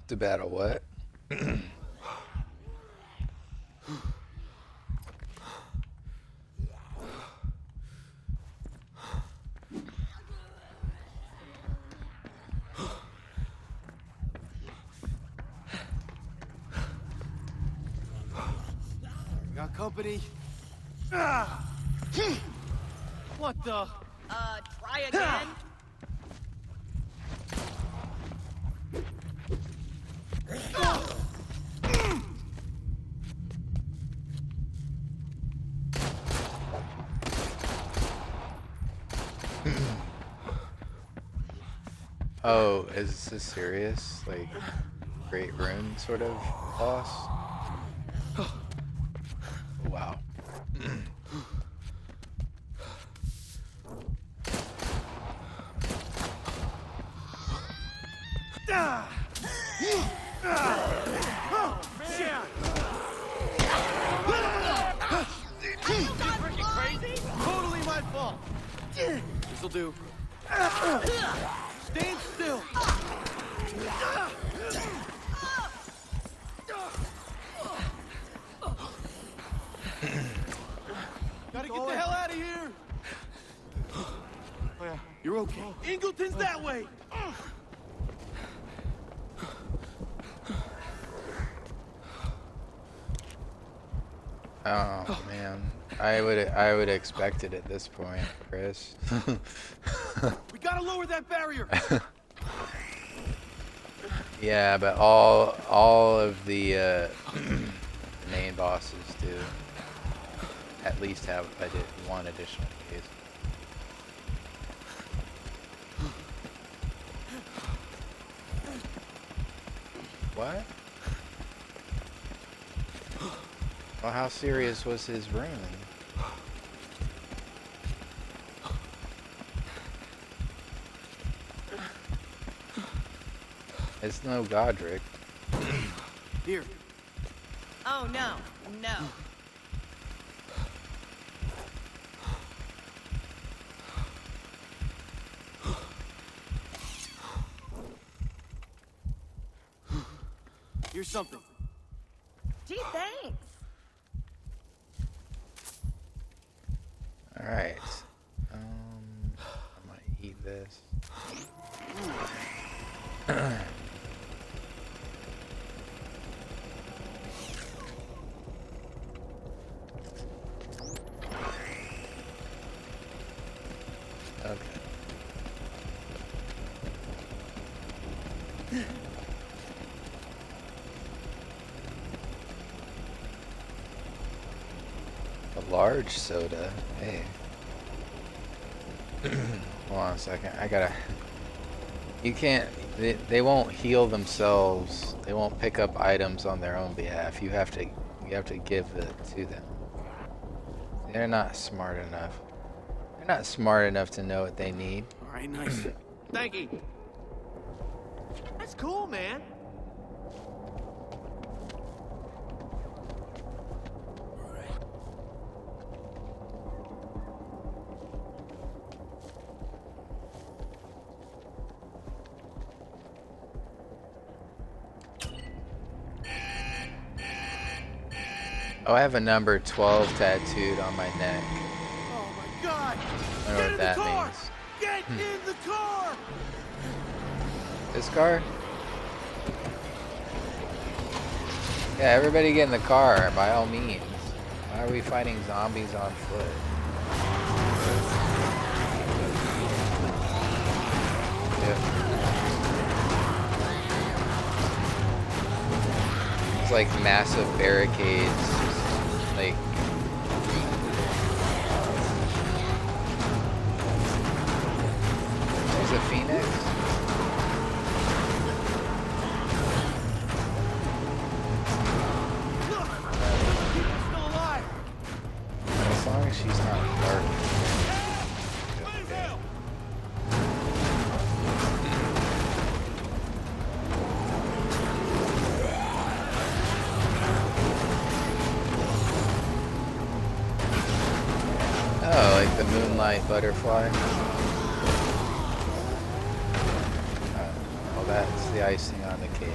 The battle what? Got company. What the? Try again? Oh, is this serious? Like, Great Rune sort of boss? Wow. Totally my fault. This'll do. Stand still. Gotta get the hell out of here. Oh yeah, you're okay. Ingleton's that way. Oh man, I would expect it at this point, Chris. We gotta lower that barrier. Yeah, but all of the main bosses do at least have one additional phase. What? Well, how serious was his rune? It's no Godric. Here. Oh, no. No. Here's something. Gee, thanks. All right. I'm gonna eat this. Okay. A large soda. Hey. Hold on a second. I gotta. You can't. They won't heal themselves. They won't pick up items on their own behalf. You have to give it to them. They're not smart enough. They're not smart enough to know what they need. All right, nice. Thank you. That's cool, man. Oh, I have a number 12 tattooed on my neck. Oh my God! I don't know what that car! means. Get in the car! This car? Yeah, everybody get in the car, by all means. Why are we fighting zombies on foot? Yep. It's like massive barricades. Like, there's a phoenix. Still alive! As long as she's not dark. Please help! Oh, like the moonlight butterfly. Well, that's the icing on the cake.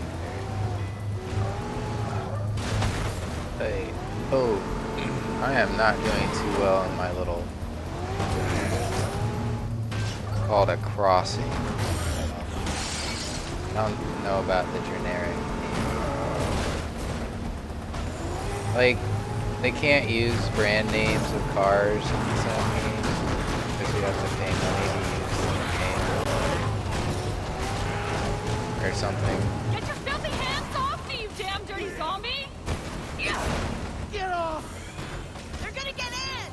Hey, oh, I am not doing too well in my little. It's called a crossing. I don't know about the generic name. Like, they can't use brand names of cars in some games because you have to pay money to use the name or something. Get your filthy hands off me, you damn dirty zombie! Get off! They're gonna get in!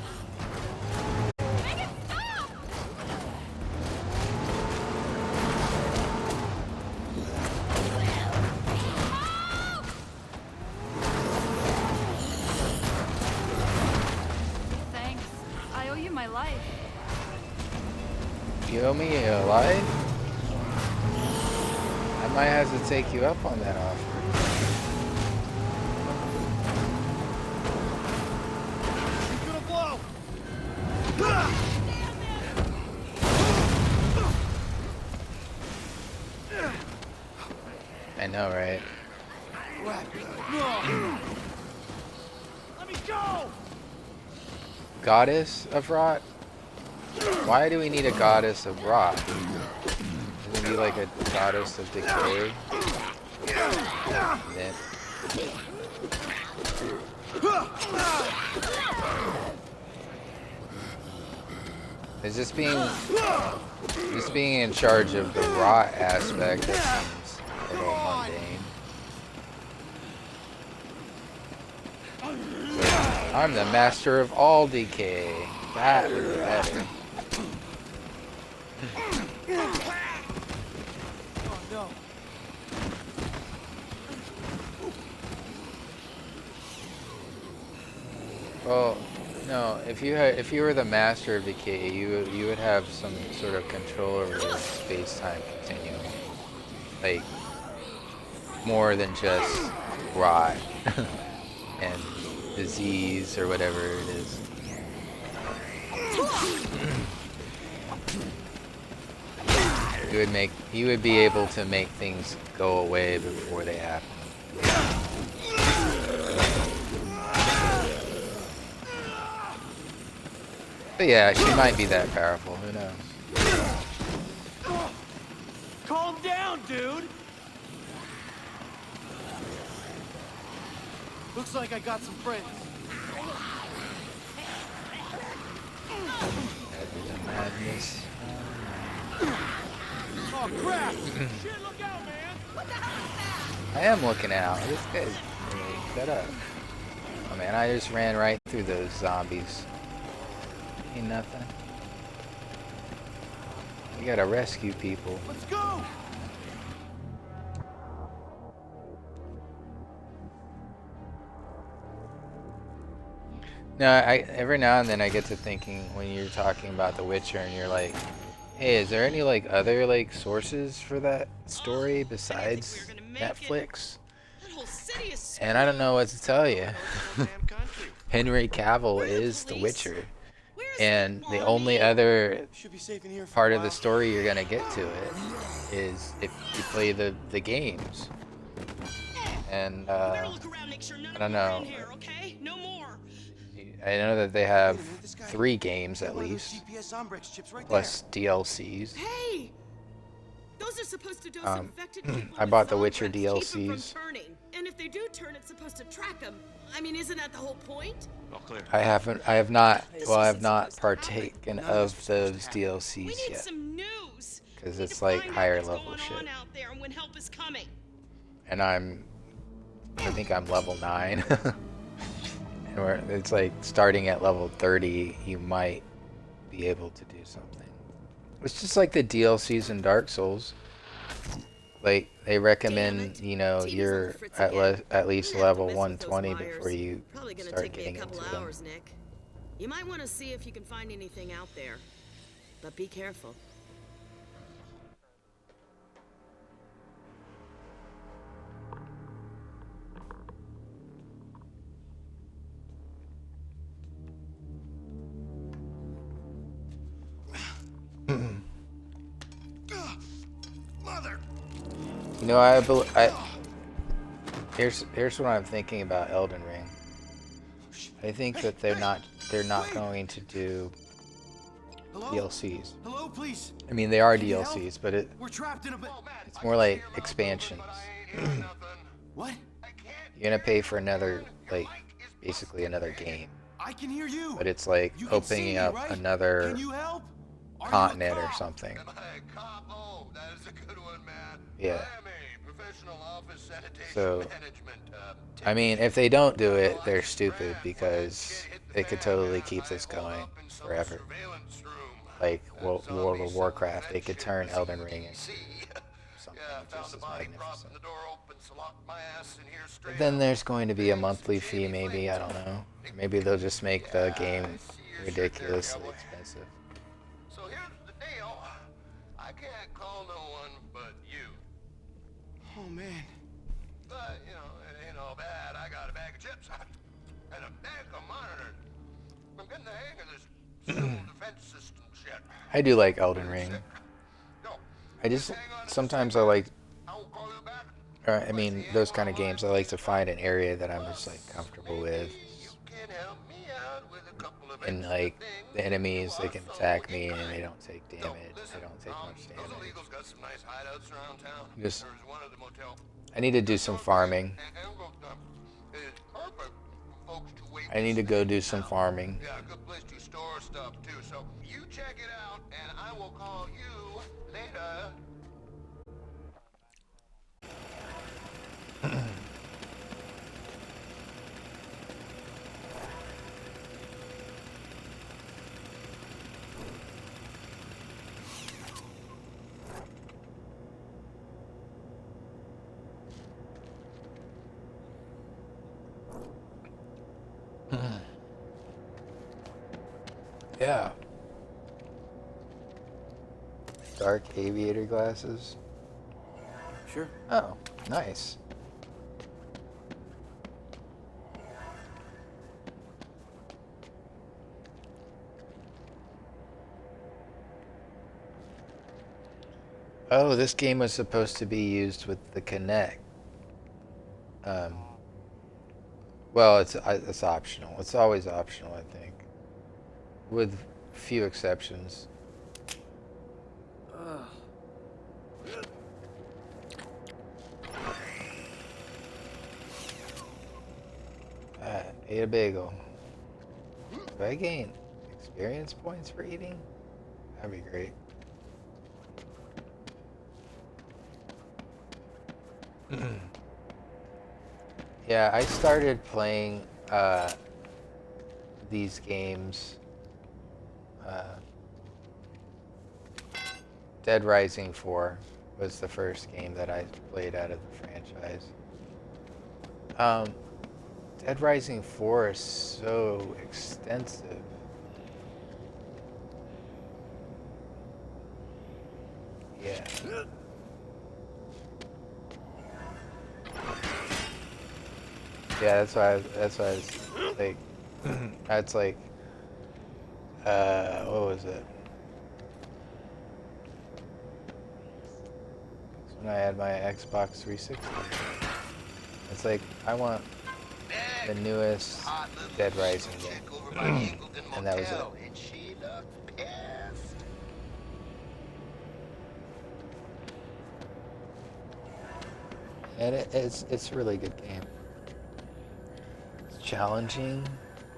Make it stop! Thanks. I owe you my life. You owe me a life? I might have to take you up on that offer. He's gonna blow! I know, right? No! Let me go! Goddess of rot? Why do we need a goddess of rot? Isn't it like a goddess of decay? Then- Is this being in charge of the rot aspect that seems a little mundane? So, I'm the master of all decay. That would be better. Oh no! Well, no. If you were the master of decay, you would have some sort of control over the space-time continuum, like more than just rot and disease or whatever it is. You would be able to make things go away before they happen. But yeah, she might be that powerful. Who knows? Calm down, dude! Looks like I got some friends. Madness. Oh crap! Shit, look out, man! What the hell is that? I am looking out. This guy's shut up. Oh man, I just ran right through those zombies. Ain't nothing. We gotta rescue people. Let's go! No, every now and then I get to thinking when you're talking about The Witcher and you're like, hey, is there any like other like sources for that story besides Netflix? That whole city is And I don't know what to tell you. Henry Cavill is The Witcher. And the only other Should be safe in here for part a of the while. story you're gonna get to it is if you play the games. And You better look around, make sure none I of don't them are know. in here, okay? No more. I know that they have Wait a minute, this guy- 3 games at One of those least, GPS Ombrex chips right plus DLCs. Hey! Those are supposed to dose infected people I with bought the Witcher Zombrex, keep 'em from DLCs. turning. And if they do turn, it's supposed to track them. I mean, isn't that the whole point? All clear. I have not partaken of those DLCs We need yet, some news. because We need it's to like find out higher what's level going shit. on out there and when help is coming. And I think I'm level 9. And it's like starting at level 30, you might be able to do something. It's just like the DLCs in Dark Souls. Like they recommend, you know, you're at least level 120 before you Probably gonna start take me a getting couple into them. hours, Nick. You might want to see if you can find anything out there. But be careful. Mother! You know, here's what I'm thinking about Elden Ring. I think that they're not going to do Hello? DLCs. Hello, please. I mean, they are Can you help? DLCs, but We're trapped in a bit. it's more like expansions. What? You're gonna pay for another, like, basically another game, I can hear you. but it's like You can see opening me, up right? another Can you help? Are you a continent or cop? something. Am I a cop? Oh, that is a good one, man. Yeah. I am a professional office sanitation So, management. I mean, if they don't do it, they're stupid because they could totally keep this going forever. Like World of Warcraft, they could turn Elden Ring into something just as magnificent. But then there's going to be a monthly fee, maybe, I don't know. Maybe they'll just make the game ridiculously expensive. So here's the deal. I can't call no one but you. Oh man. But, you know, it ain't all bad. I got a bag of chips and a bag of monitors. I'm getting the hang of this civil defense system shit. I do like Elden Ring. No, I just, sometimes I like, I will call you back. I mean, those kind of games, I like to find an area that I'm just, like, comfortable with. You can help me out with a couple of And, extra like, things. the enemies, they can attack me and they don't take damage. They don't take much Those damage. illegals got some nice hideouts around town. Just- There's one at the motel. I need to do some farming. It's perfect for folks to wait. I need to go do some farming. Yeah, a good place to store stuff too. So you check it out, and I will call you later. Yeah. Dark aviator glasses. Sure. Oh, nice. Oh, this game was supposed to be used with the Kinect. Well, it's optional. It's always optional, I think, with few exceptions. Ate a bagel. Do I gain experience points for eating? That'd be great. Yeah, I started playing these games. Dead Rising 4 was the first game that I played out of the franchise. Dead Rising 4 is so extensive. Yeah. Yeah, that's why I was like, that's like, what was it? That's when I had my Xbox 360. It's like, I want the newest Dead Rising game. And that was it. And she looked pissed. And it's a really good game. It's challenging.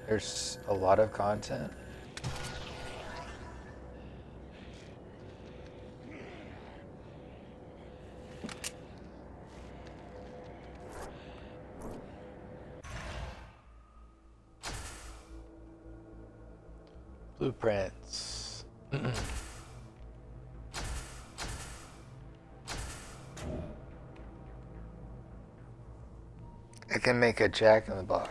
There's a lot of content. Blueprints. I can make a Jack in the Box.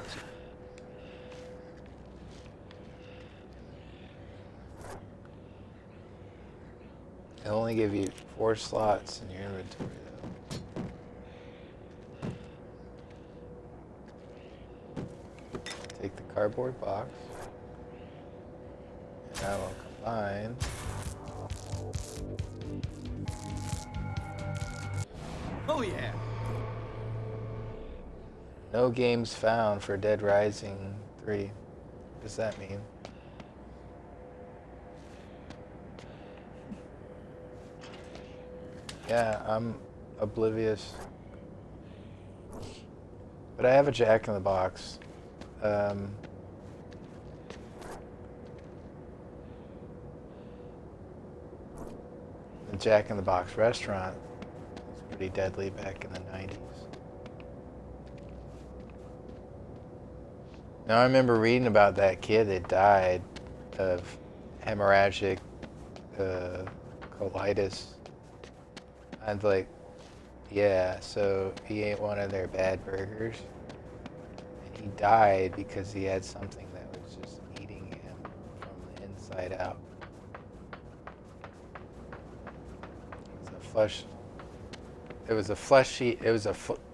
They only give you 4 slots in your inventory, though. Take the cardboard box, and I will combine Oh yeah. no games found for Dead Rising 3. What does that mean? Yeah, I'm oblivious. But I have a Jack in the Box. The Jack in the Box restaurant was pretty deadly back in the 90s. Now I remember reading about that kid that died of hemorrhagic colitis. I'm like, yeah, so he ate one of their bad burgers, and he died because he had something that was just eating him from the inside out.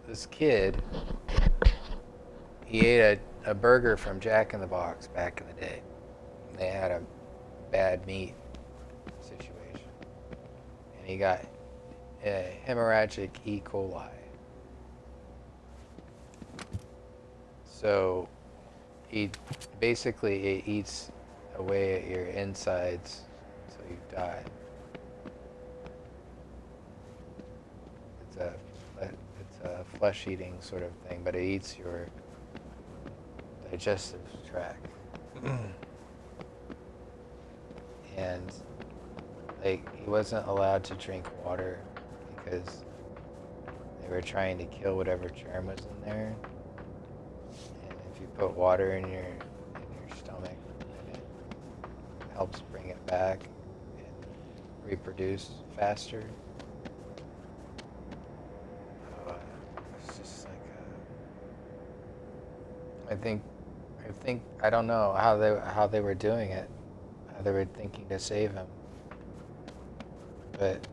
This kid, he ate a burger from Jack in the Box back in the day. They had a bad meat situation, and he got hemorrhagic E. coli. So he basically it eats away at your insides until you die. It's a flesh-eating sort of thing, but it eats your digestive tract. And like he wasn't allowed to drink water because they were trying to kill whatever germ was in there. And if you put water in your stomach, then it helps bring it back and reproduce faster. It's just like I don't know how they were doing it, how they were thinking to save him. But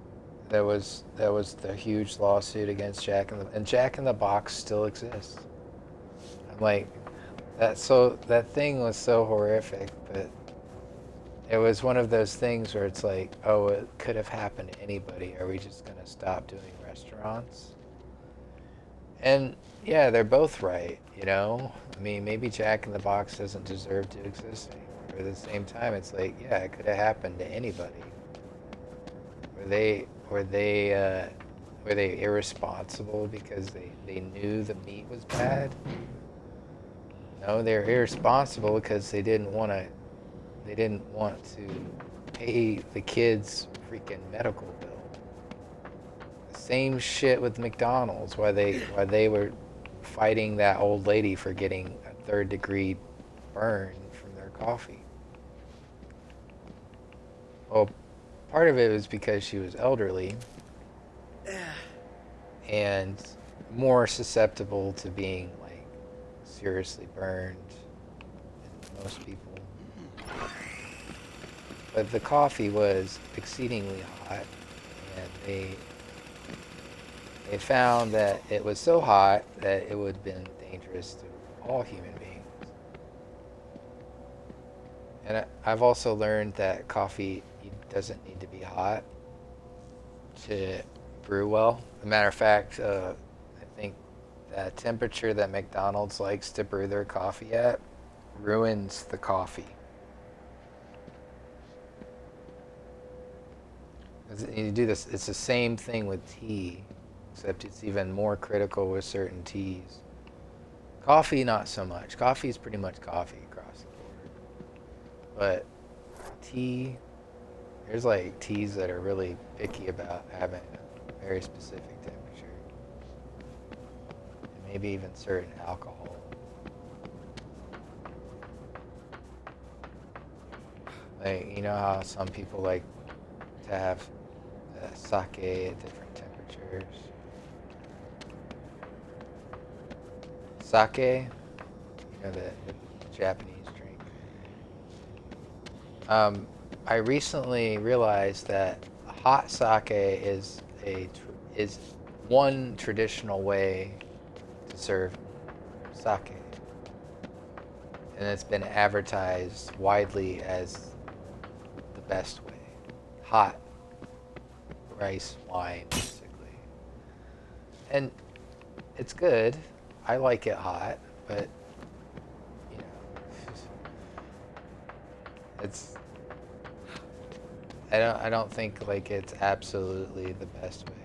there was the huge lawsuit against Jack and Jack in the Box still exists. I'm like, that thing was so horrific, but it was one of those things where it's like, oh, it could have happened to anybody. Are we just gonna stop doing restaurants? And yeah, they're both right, you know? I mean, maybe Jack in the Box doesn't deserve to exist anymore. But at the same time, it's like, yeah, it could have happened to anybody. Were they irresponsible because they knew the meat was bad? No, they're irresponsible because they didn't want to pay the kids freaking medical bill. Same shit with McDonald's, why they were fighting that old lady for getting a 3rd-degree burn from their coffee. Well, part of it was because she was elderly and more susceptible to being like seriously burned than most people. But the coffee was exceedingly hot, and they found that it was so hot that it would have been dangerous to all human beings. And I've also learned that coffee doesn't need to be hot to brew well. As a matter of fact, I think the temperature that McDonald's likes to brew their coffee at ruins the coffee. You do this, it's the same thing with tea, except it's even more critical with certain teas. Coffee, not so much. Coffee is pretty much coffee across the board. But tea, there's like teas that are really picky about having a very specific temperature. And maybe even certain alcohol. Like, you know how some people like to have sake at different temperatures? Sake, you know, the Japanese drink. I recently realized that hot sake is one traditional way to serve sake, and it's been advertised widely as the best way. Hot rice wine, basically, and it's good. I like it hot, but you know, it's. I don't think like it's absolutely the best way.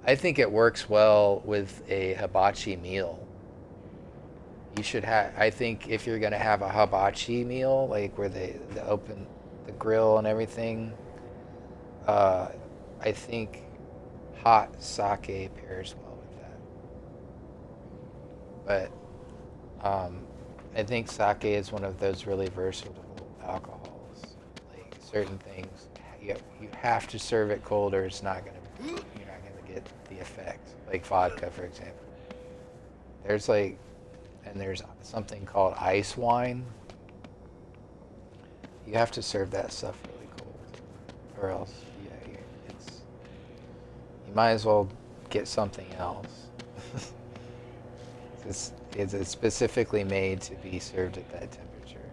I think it works well with a hibachi meal. You should have. I think if you're gonna have a hibachi meal, like where they open the grill and everything, I think hot sake pairs well with that. But I think sake is one of those really versatile alcohols. Like certain things, you have to serve it cold, or it's not gonna. You're not gonna get the effect. Like vodka, for example. There's something called ice wine. You have to serve that stuff really cold, or else, you might as well get something else. It's specifically made to be served at that temperature.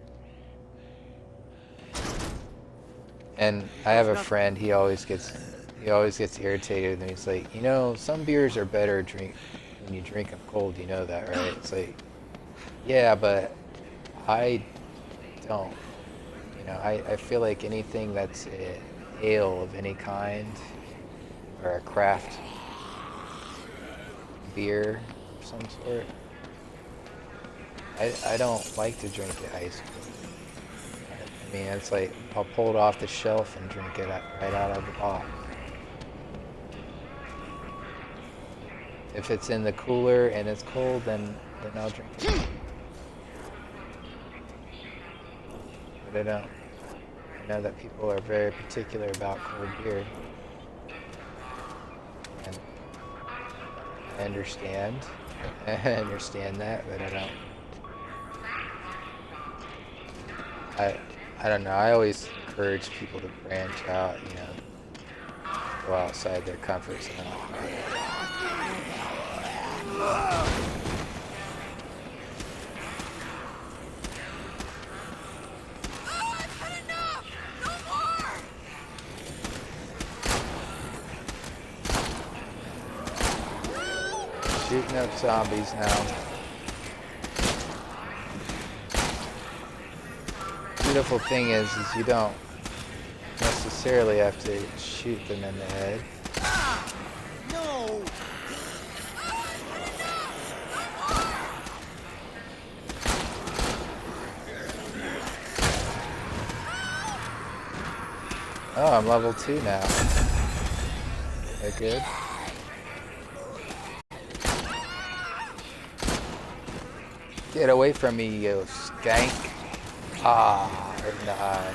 And I have a friend. He always gets irritated, and he's like, some beers are better when you drink them cold. You know that, right? It's like, yeah, but I don't. I feel like anything that's an ale of any kind, or a craft beer of some sort, I don't like to drink it ice cold. I mean, it's like I'll pull it off the shelf and drink it right out of the box. If it's in the cooler and it's cold, then I'll drink it. But I don't. I know that people are very particular about cold beer. And I understand. I understand that, but I don't. I don't know. I always encourage people to branch out, go outside their comfort zone. Shooting up zombies now. Beautiful thing is you don't necessarily have to shoot them in the head. No! Oh, I'm level 2 now. Is that good? Get away from me, you skank. Ah, right in the eye.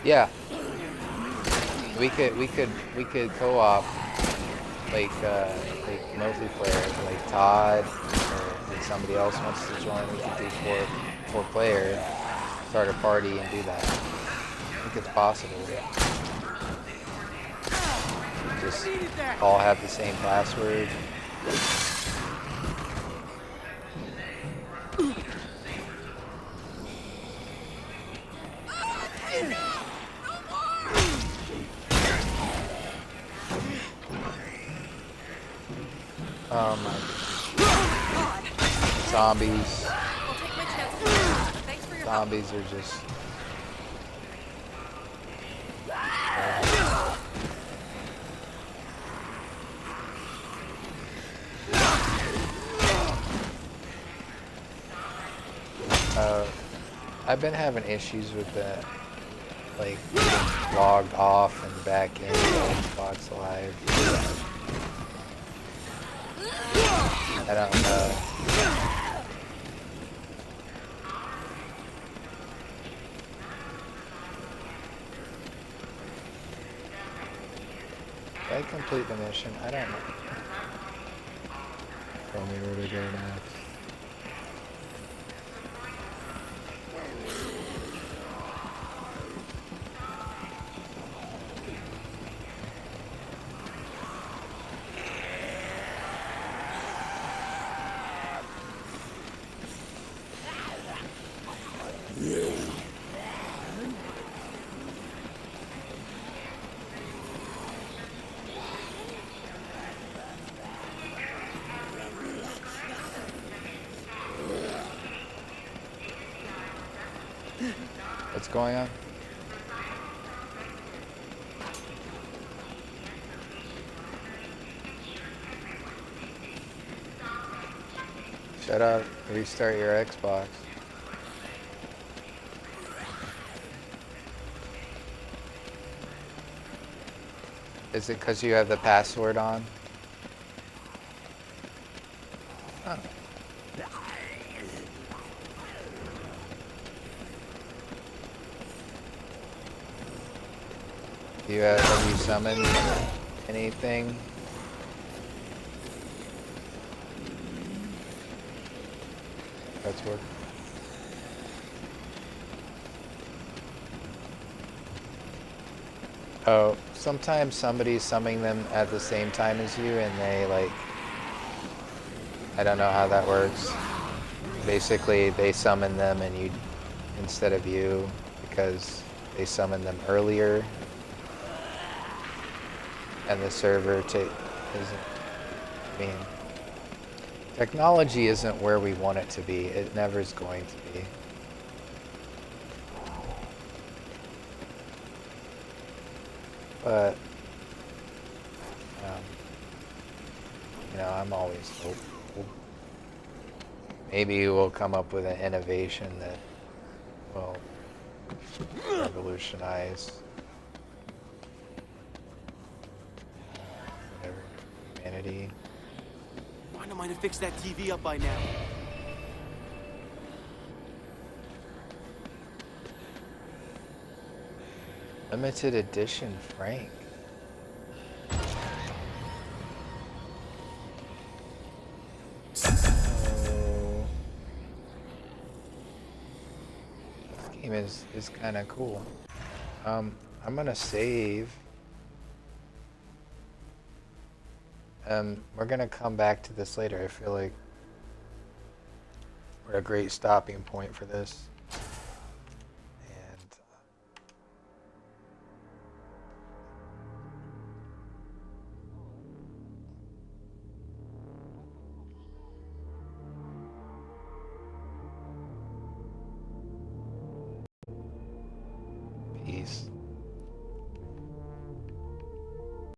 Yeah. We could co-op like multiplayer, like Todd, or if somebody else wants to join. We could do four player, start a party and do that. I think it's possible. just all have the same password. Zombies. I'll take my chances. Thanks for your help. Zombies are just. I've been having issues with that, like getting logged off and back in Xbox Live. I don't know. Did I complete the mission? I don't know. Tell me where to go next. What's going on? Shut up. Restart your Xbox. Is it because you have the password on? Oh. Have you summoned anything? That's work. Oh, sometimes somebody's summoning them at the same time as you and they like, I don't know how that works. Basically they summon them and you, instead of you, because they summoned them earlier. And the server isn't, I mean, technology isn't where we want it to be. It never is going to be. But, you know, I'm always hopeful. Maybe we'll come up with an innovation that will revolutionize humanity. Why am I to fix that TV up by now? Limited edition, Frank. This game is kind of cool. I'm gonna save. We're gonna come back to this later. I feel like we're a great stopping point for this.